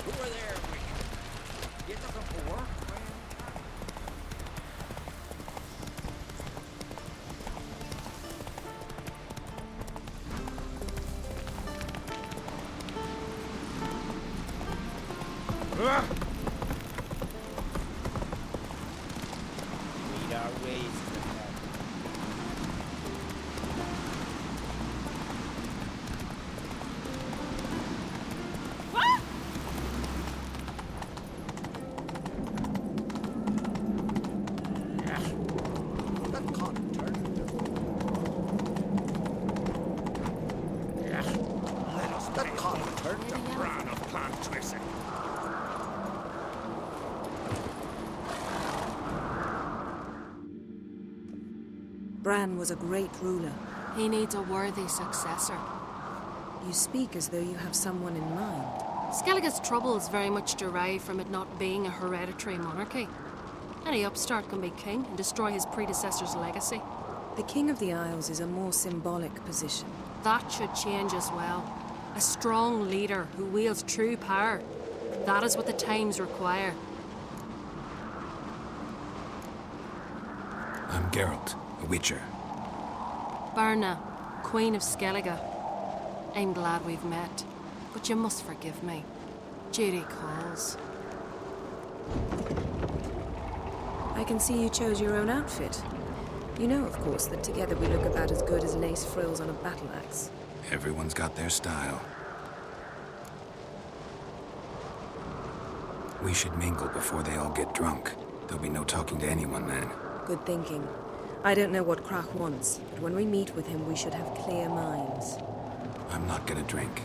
Who were there with you? You looking for work? Lead our ways to the Hurt the bran of Clan Twisson. Bran was a great ruler. He needs a worthy successor. You speak as though you have someone in mind. Skellige's troubles very much derive from it not being a hereditary monarchy. Any upstart can be king and destroy his predecessor's legacy. The King of the Isles is a more symbolic position. That should change as well. A strong leader who wields true power. That is what the times require. I'm Geralt, a Witcher. Berna, Queen of Skellige. I'm glad we've met, but you must forgive me. Duty calls. I can see you chose your own outfit. You know, of course, that together we look about as good as lace frills on a battle axe. Everyone's got their style. We should mingle before they all get drunk. There'll be no talking to anyone then. Good thinking. I don't know what Crach wants, but when we meet with him, we should have clear minds. I'm not gonna drink.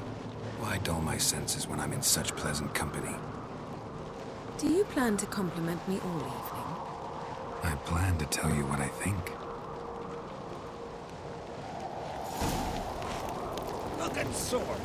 Why dull my senses when I'm in such pleasant company? Do you plan to compliment me all evening? I plan to tell you what I think. Fucking sword!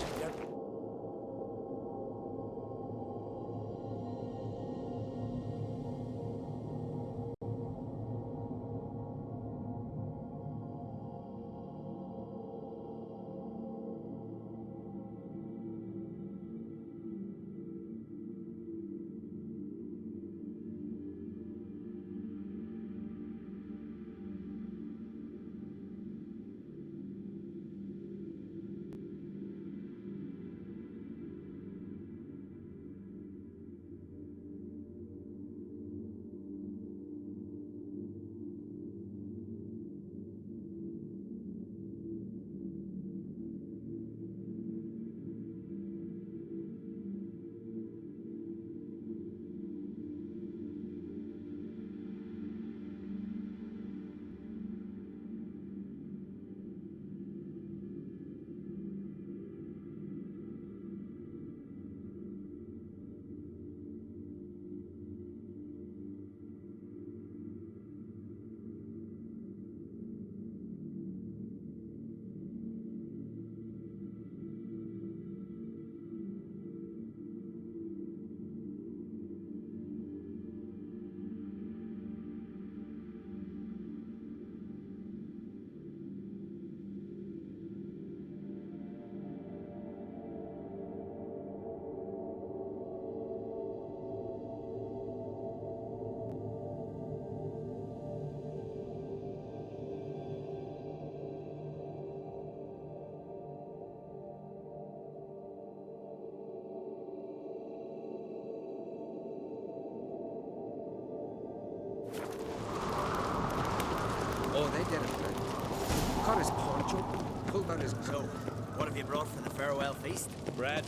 Oh, they did it, man. Got his poncho, pulled out his cloak. What have you brought for the farewell feast? Bread.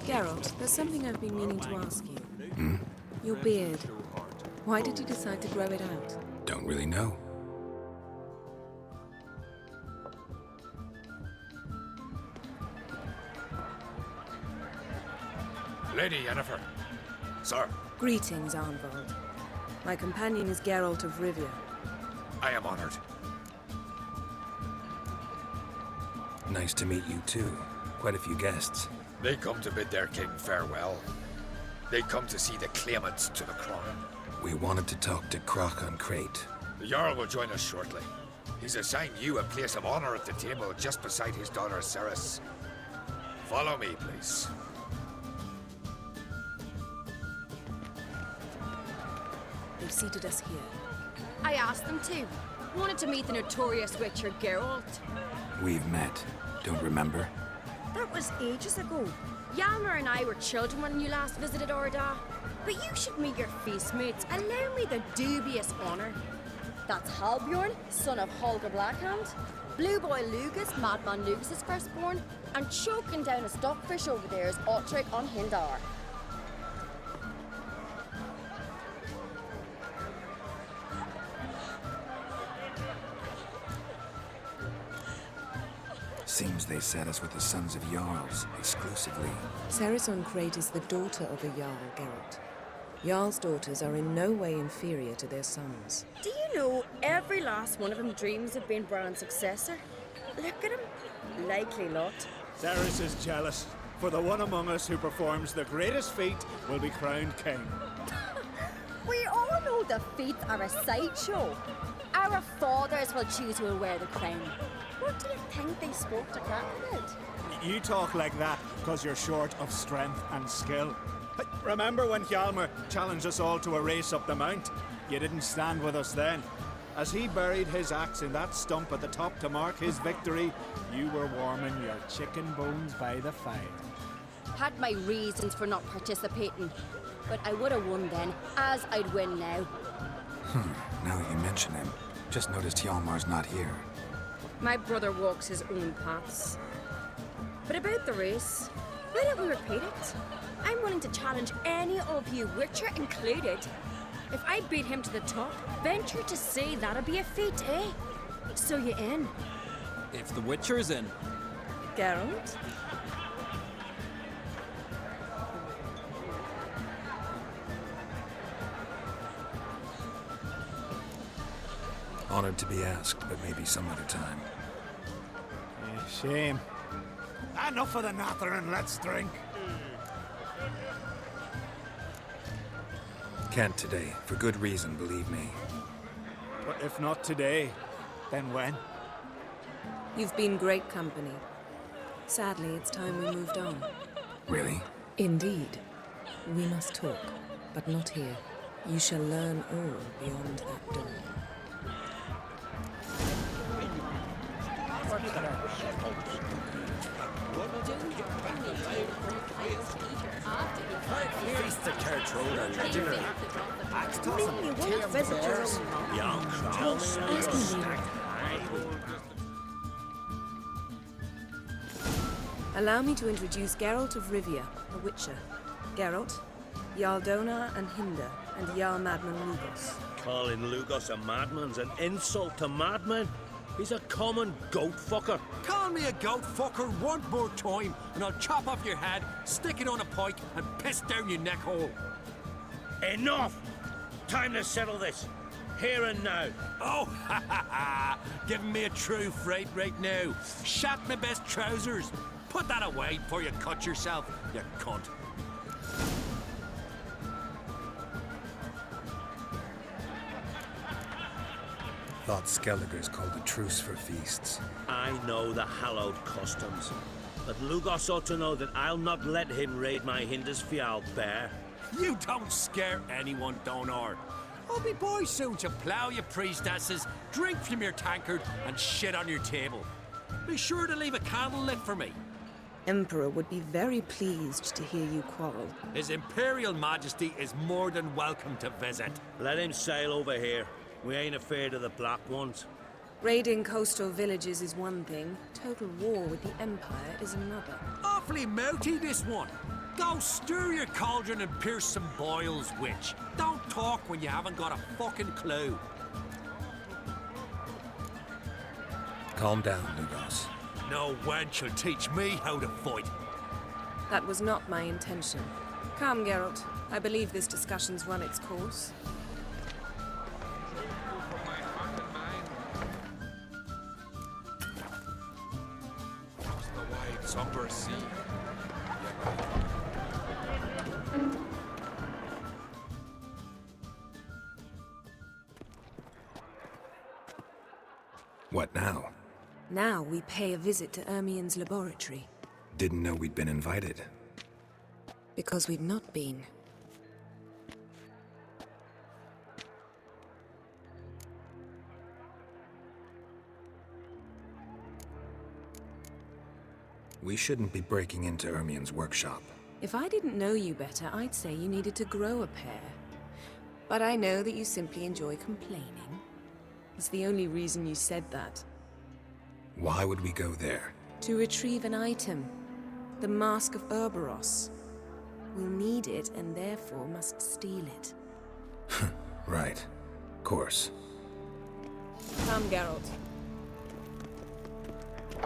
Geralt, there's something I've been meaning to ask you. Your beard. Why did you decide to grow it out? Don't really know. Lady Yennefer. Sir. Greetings, Arnvald. My companion is Geralt of Rivia. I am honored. Nice to meet you too. Quite a few guests. They come to bid their king farewell. They come to see the claimants to the crown. We wanted to talk to Crach an Crate. The Jarl will join us shortly. He's assigned you a place of honor at the table just beside his daughter Cerys. Follow me, please. They've seated us here. I asked them to. Wanted to meet the notorious Witcher Geralt. We've met. Don't remember? That was ages ago. Hjalmar and I were children when you last visited Orda. But you should meet your feast mates. Allow me the dubious honor. That's Halbjorn, son of Holger Blackhand. Blue Boy Lugus, Madman Lugus' firstborn. And choking down a stockfish over there is Otric on Hindar. Seems they set us with the sons of Jarls, exclusively. Cerys Crate is the daughter of a Jarl, Geralt. Jarl's daughters are in no way inferior to their sons. Do you know every last one of them dreams of being Bran's successor? Look at him. Likely lot. Cerys is jealous, for the one among us who performs the greatest feat will be crowned king. We all know the feats are a sideshow. Our fathers will choose who will wear the crown. What do you think they spoke to Crack about? You talk like that because you're short of strength and skill. But remember when Hjalmar challenged us all to a race up the mount? You didn't stand with us then. As he buried his axe in that stump at the top to mark his victory, you were warming your chicken bones by the fire. Had my reasons for not participating, but I would have won then, as I'd win now. Now that you mention him, just noticed Hjalmar's not here. My brother walks his own paths. But about the race, why don't we repeat it? I'm willing to challenge any of you, Witcher included. If I beat him to the top, venture to say that'd be a feat, eh? So you in? If the Witcher's in. Geralt? Honored to be asked, but maybe some other time. Shame. Enough of the nattering, let's drink. Can't today, for good reason, believe me. But if not today, then when? You've been great company. Sadly, it's time we moved on. Really? Indeed. We must talk, but not here. You shall learn all beyond that door. Feast the church road and legendary. Axe toss and tear visitors. Young Allow me to introduce Geralt of Rivia, a Witcher. Geralt, Jarl Donar and Hinder, and Jarl Madman Lugos. Calling Lugos a madman's an insult to madmen. He's a common goat fucker. Call me a goat fucker one more time, and I'll chop off your head, stick it on a pike, and piss down your neck hole. Enough! Time to settle this. Here and now. Oh, ha ha ha! Giving me a true fright right now. Shat my best trousers. Put that away before you cut yourself, you cunt. Thought Skelliger's called a truce for feasts. I know the hallowed customs, but Lugos ought to know that I'll not let him raid my Hinder's Fjall bear. You don't scare anyone, Donar. I'll be boys soon to plough your priestesses, drink from your tankard, and shit on your table. Be sure to leave a candle lit for me. Emperor would be very pleased to hear you quarrel. His Imperial Majesty is more than welcome to visit. Let him sail over here. We ain't afraid of the Black Ones. Raiding coastal villages is one thing. Total war with the Empire is another. Awfully mouthy, this one. Go stir your cauldron and pierce some boils, witch. Don't talk when you haven't got a fucking clue. Calm down, Lugos. No wench will teach me how to fight. That was not my intention. Come, Geralt. I believe this discussion's run its course. Somber sea. What now? Now we pay a visit to Ermien's laboratory. Didn't know we'd been invited. Because we've not been. We shouldn't be breaking into Ermien's workshop. If I didn't know you better, I'd say you needed to grow a pair. But I know that you simply enjoy complaining. It's the only reason you said that. Why would we go there? To retrieve an item. The Mask of Urboros. We'll need it and therefore must steal it. Right. Course. Come, Geralt.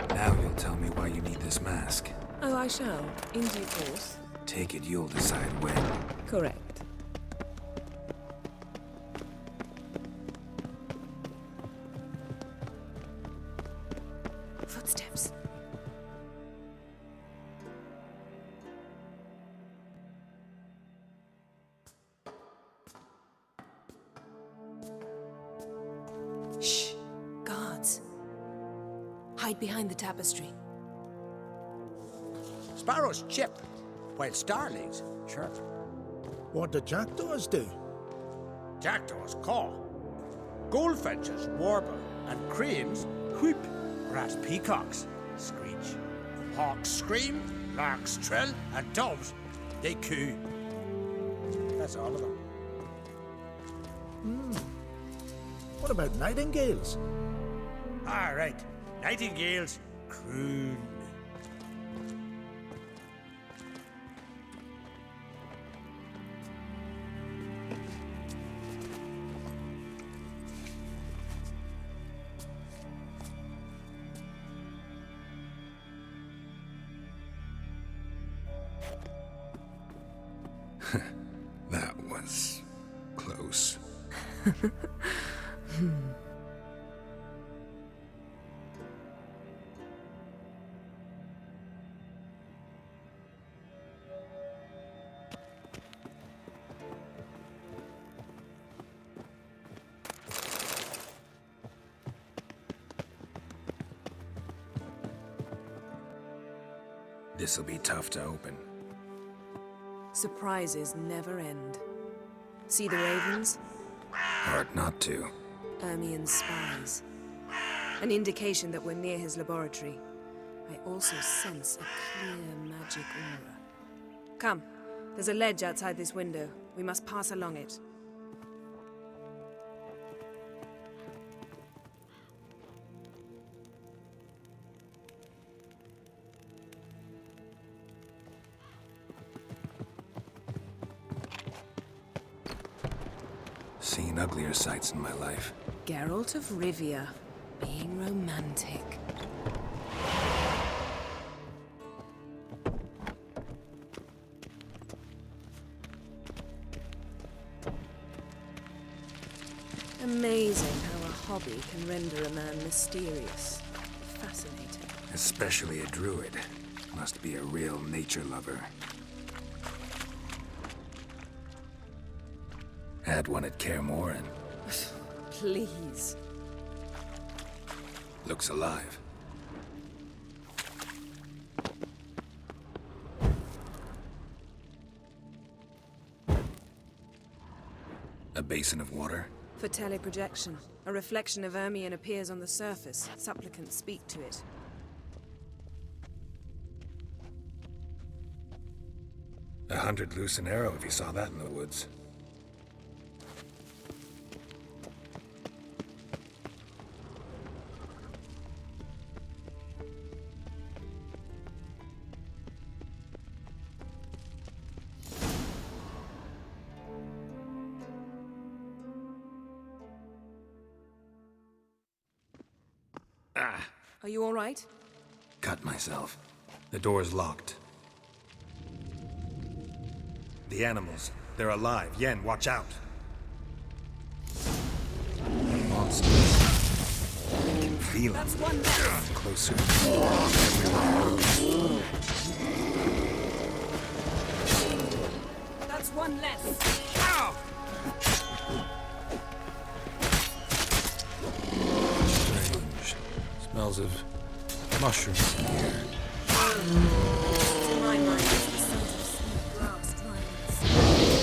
Now you'll tell me why you need this mask. Oh, I shall, in due course. Take it you'll decide when. Correct. Footsteps. Shh. Guards. Hide behind the tapestry. Sparrows chip, while starlings chirp. What do jackdaws do? Jackdaws caw. Goldfinches warble, and cranes whoop, whereas peacocks screech. Hawks scream, larks trill, and doves, they coo. That's all of them. What about nightingales? All right, nightingales croon. That was close. This'll be tough to open. Surprises never end. See the ravens? Hard not to. Ermien's spies. An indication that we're near his laboratory. I also sense a clear magic aura. Come, there's a ledge outside this window. We must pass along it. Seen uglier sights in my life. Geralt of Rivia, being romantic. Amazing how a hobby can render a man mysterious. Fascinating. Especially a druid. Must be a real nature lover. Had one at Kaer Morhen. Please. Looks alive. A basin of water? For teleprojection. A reflection of Ermien appears on the surface. Supplicants speak to it. $100 loose an arrow if you saw that in the woods. Are you all right? Cut myself. The door's locked. The animals. They're alive. Yen, watch out. Monsters. I can feel them. That's one less. Closer. That's one less. Ow! Strange. Smells of mushrooms in here. To my mind, it's the scent of sweet grass climbers.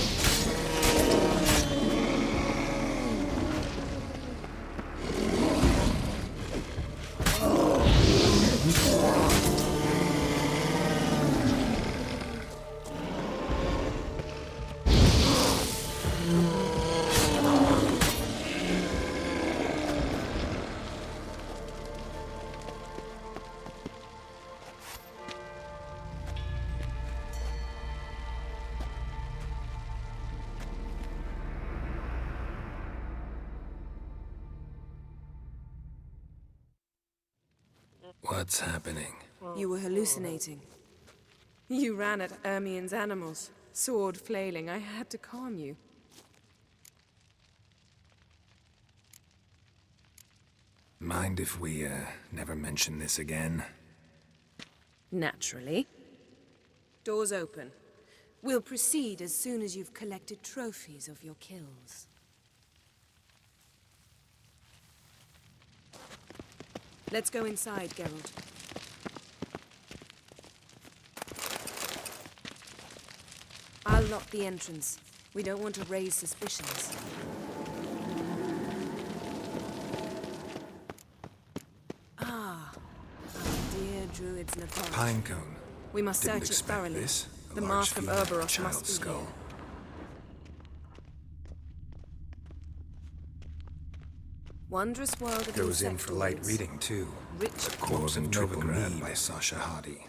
What's happening? You were hallucinating. You ran at Ermien's animals, sword flailing. I had to calm you. Mind if we, never mention this again? Naturally. Doors open. We'll proceed as soon as you've collected trophies of your kills. Let's go inside, Geralt. I'll lock the entrance. We don't want to raise suspicions. Ah, our dear Druid's Nepal. Pinecone. We must Didn't search it expect thoroughly. this. A The large mask of female Urboros child's must be skull. here. Wondrous world of Goes in for light insectoids. reading, too. Rich The Corpse of Novigrad by Sasha Hadi.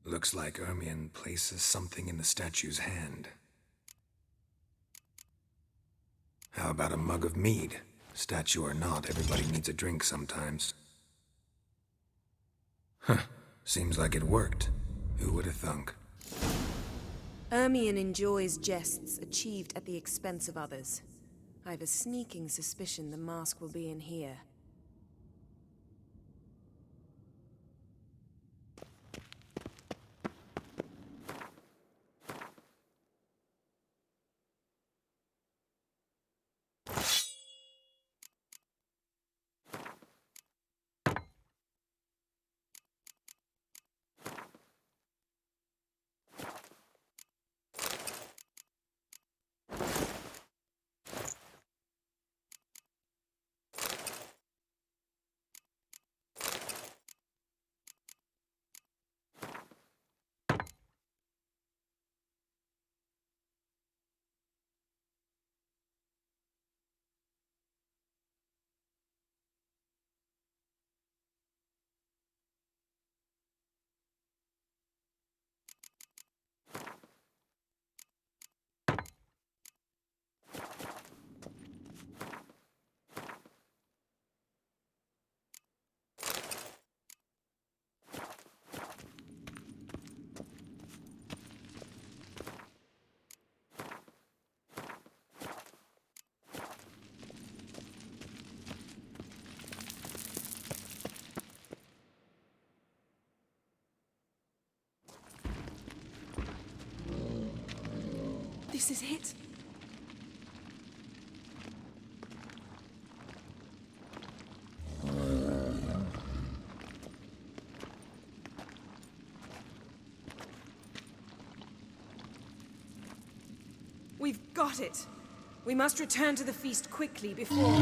Looks like Ermion places something in the statue's hand. How about a mug of mead? Statue or not, everybody needs a drink sometimes. Huh. Seems like it worked. Who would have thunk? Ermion enjoys jests achieved at the expense of others. I have a sneaking suspicion the mask will be in here. This is it. We've got it. We must return to the feast quickly before...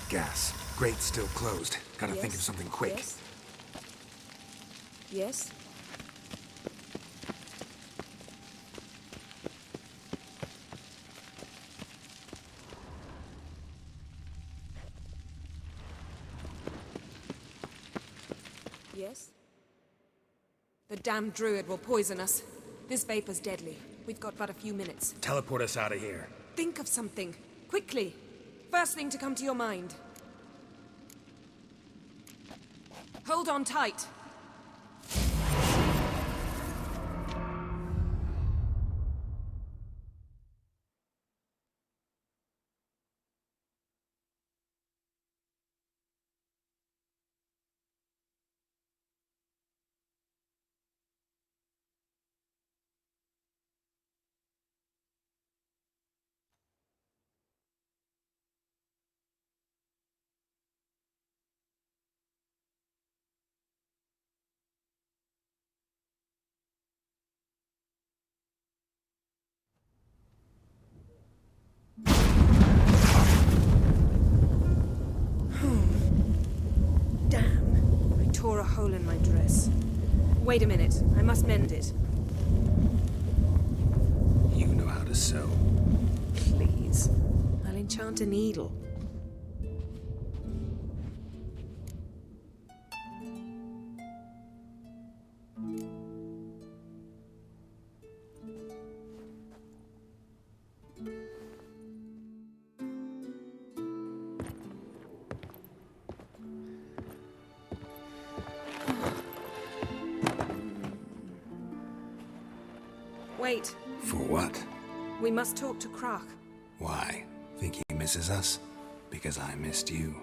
Gas. Grate's still closed. Gotta think of something quick. Yes? Yes? Yes? The damned druid will poison us. This vapor's deadly. We've got but a few minutes. Teleport us out of here. Think of something. Quickly. First thing to come to your mind. Hold on tight. Damn. I tore a hole in my dress. Wait a minute. I must mend it. You know how to sew. Please. I'll enchant a needle. Wait. For what? We must talk to Croc. Why? Think he misses us? Because I missed you.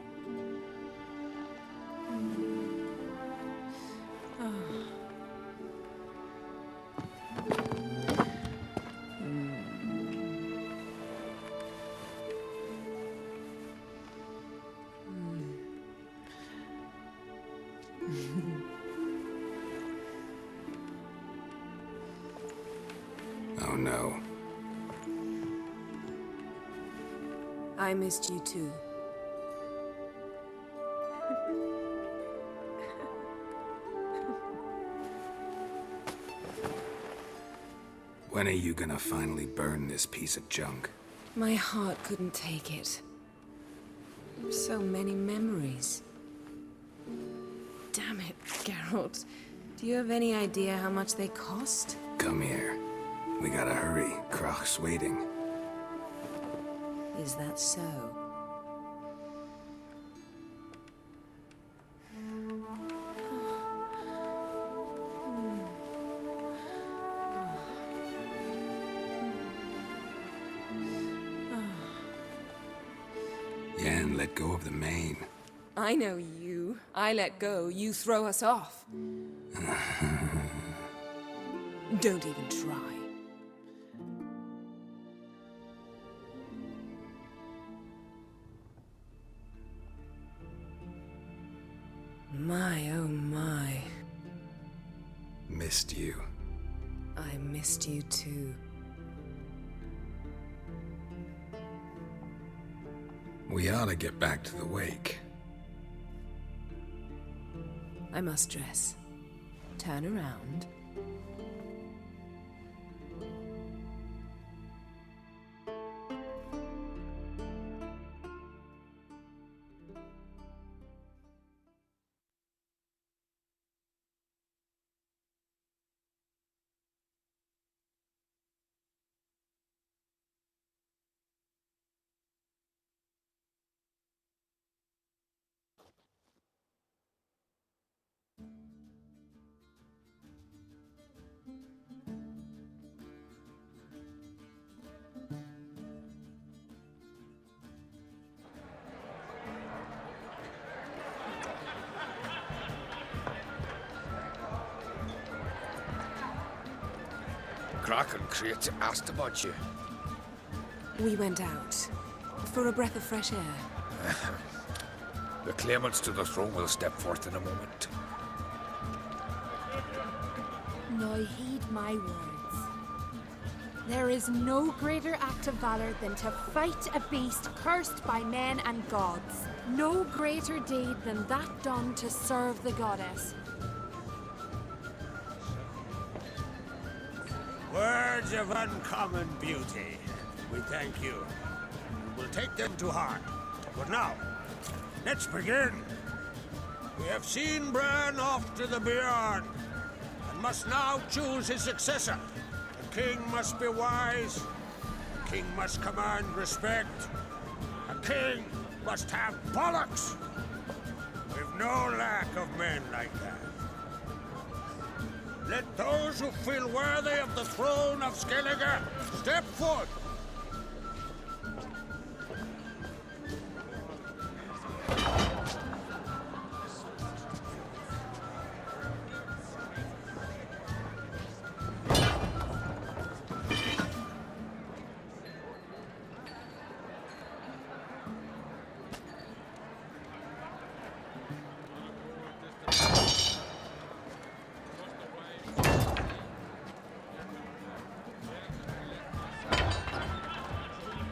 Oh no. I missed you too. When are you gonna finally burn this piece of junk? My heart couldn't take it. So many memories. Damn it, Geralt. Do you have any idea how much they cost? Come here. We gotta hurry. Croc's waiting. Is that so? Yen, let go of the mane. I know you. I let go, you throw us off. Don't even try. My, oh my. Missed you. I missed you too. We ought to get back to the wake. I must dress. Turn around. Croc and Crate asked about you. We went out. For a breath of fresh air. The claimants to the throne will step forth in a moment. Now heed my words. There is no greater act of valor than to fight a beast cursed by men and gods. No greater deed than that done to serve the goddess. Words of uncommon beauty. We thank you. We'll take them to heart. But now, let's begin. We have seen Bran off to the beyond, and must now choose his successor. The king must be wise. The king must command respect. A king must have bollocks. We've no lack of men like that. Let those who feel worthy of the throne of Skellige step forth.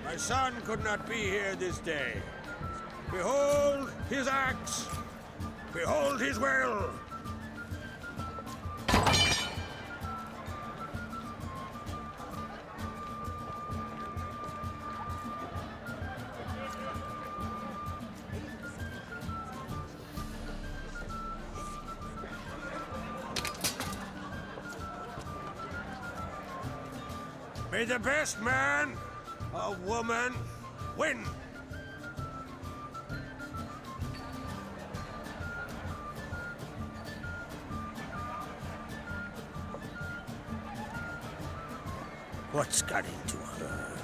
My son could not be here this day. Behold his axe. Behold his will. May the best man or woman win. What's got into her?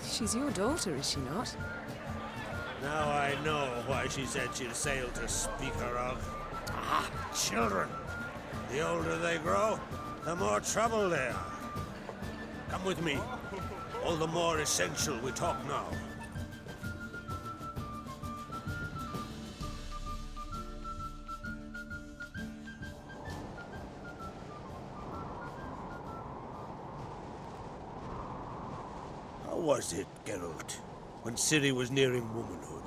She's your daughter, is she not? Now I know why she said she'll sail to speak her of. Ah, children. The older they grow, the more trouble they are. Come with me. All the more essential we talk now. How was it, Geralt, when Ciri was nearing womanhood?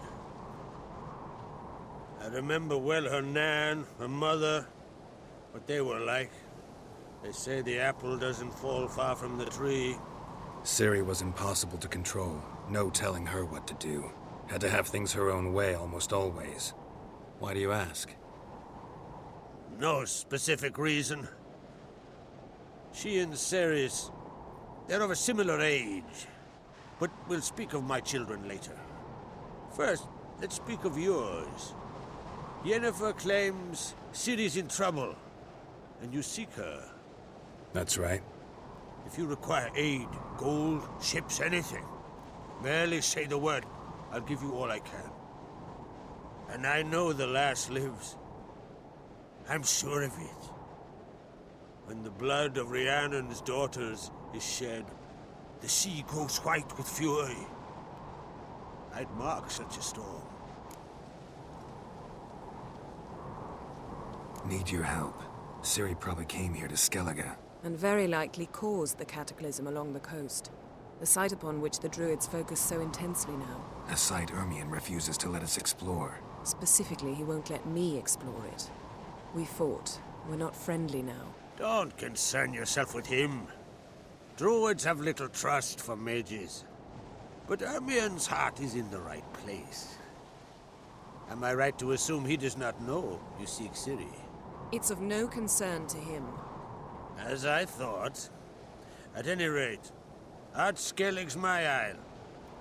I remember well her nan, her mother, what they were like. They say the apple doesn't fall far from the tree. Ciri was impossible to control. No telling her what to do. Had to have things her own way almost always. Why do you ask? No specific reason. She and Ceres, they're of a similar age. But we'll speak of my children later. First, let's speak of yours. Yennefer claims Ciri's in trouble, and you seek her. That's right. If you require aid, gold, ships, anything, merely say the word. I'll give you all I can. And I know the lass lives. I'm sure of it. When the blood of Rhiannon's daughters is shed, the sea grows white with fury. I'd mark such a storm. Need your help. Ciri probably came here to Skellige. And very likely caused the cataclysm along the coast. The site upon which the Druids focus so intensely now. A site Ermion refuses to let us explore. Specifically, he won't let me explore it. We fought. We're not friendly now. Don't concern yourself with him. Druids have little trust for mages. But Ermion's heart is in the right place. Am I right to assume he does not know you seek Ciri? It's of no concern to him. As I thought. At any rate, Ard Skellig's my isle.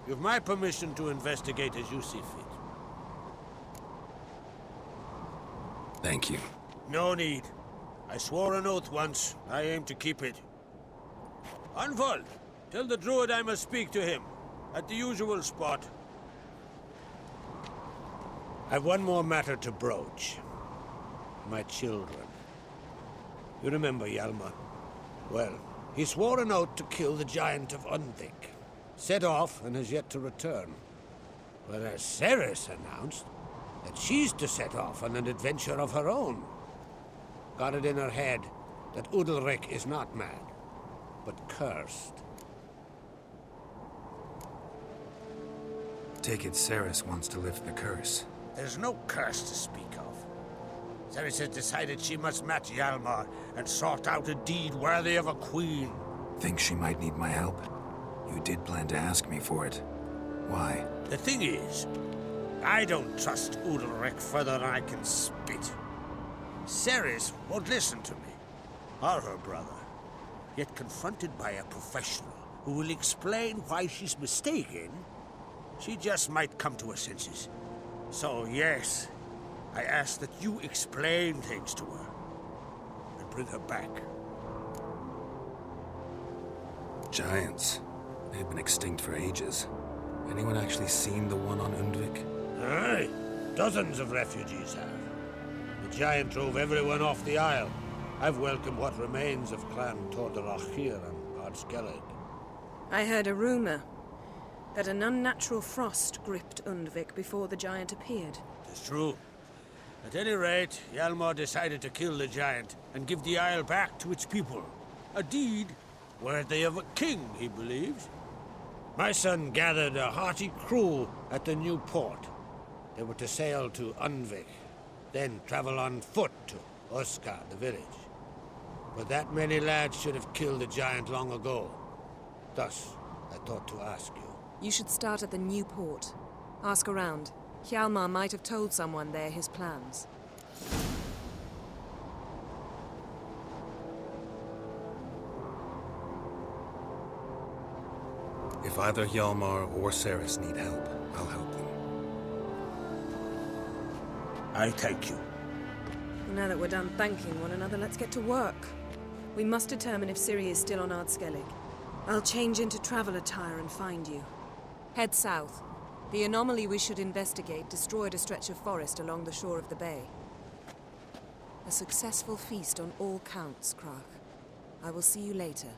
You've my permission to investigate as you see fit. Thank you. No need. I swore an oath once. I aim to keep it. Anvald, tell the druid I must speak to him. At the usual spot. I've one more matter to broach. My children. You remember Hjalmar? Well, he swore an oath to kill the giant of Undvik. Set off and has yet to return. Whereas Ceres announced that she's to set off on an adventure of her own. Got it in her head that Udalric is not mad, but cursed. Take it Ceres wants to lift the curse. There's no curse to speak of. Ceres has decided she must match Hjalmar and sort out a deed worthy of a queen. Think she might need my help? You did plan to ask me for it. Why? The thing is, I don't trust Udalryk further than I can spit. Ceres won't listen to me, or her brother. Yet confronted by a professional who will explain why she's mistaken, she just might come to her senses. So yes, I ask that you explain things to her and bring her back. Giants. They've been extinct for ages. Anyone actually seen the one on Undvik? Aye, dozens of refugees have. The giant drove everyone off the isle. I've welcomed what remains of Clan Tordarach here on Ardskellig. I heard a rumor that an unnatural frost gripped Undvik before the giant appeared. It's true. At any rate, Hjalmar decided to kill the giant and give the isle back to its people. A deed worthy of a king, he believes. My son gathered a hearty crew at the new port. They were to sail to Undvik, then travel on foot to Oskar, the village. But that many lads should have killed the giant long ago. Thus, I thought to ask you. You should start at the new port. Ask around. Hjalmar might have told someone there his plans. If either Hjalmar or Ceres need help, I'll help them. I thank you. Now that we're done thanking one another, let's get to work. We must determine if Ciri is still on Ardskellig. I'll change into travel attire and find you. Head south. The anomaly we should investigate destroyed a stretch of forest along the shore of the bay. A successful feast on all counts, Krak. I will see you later.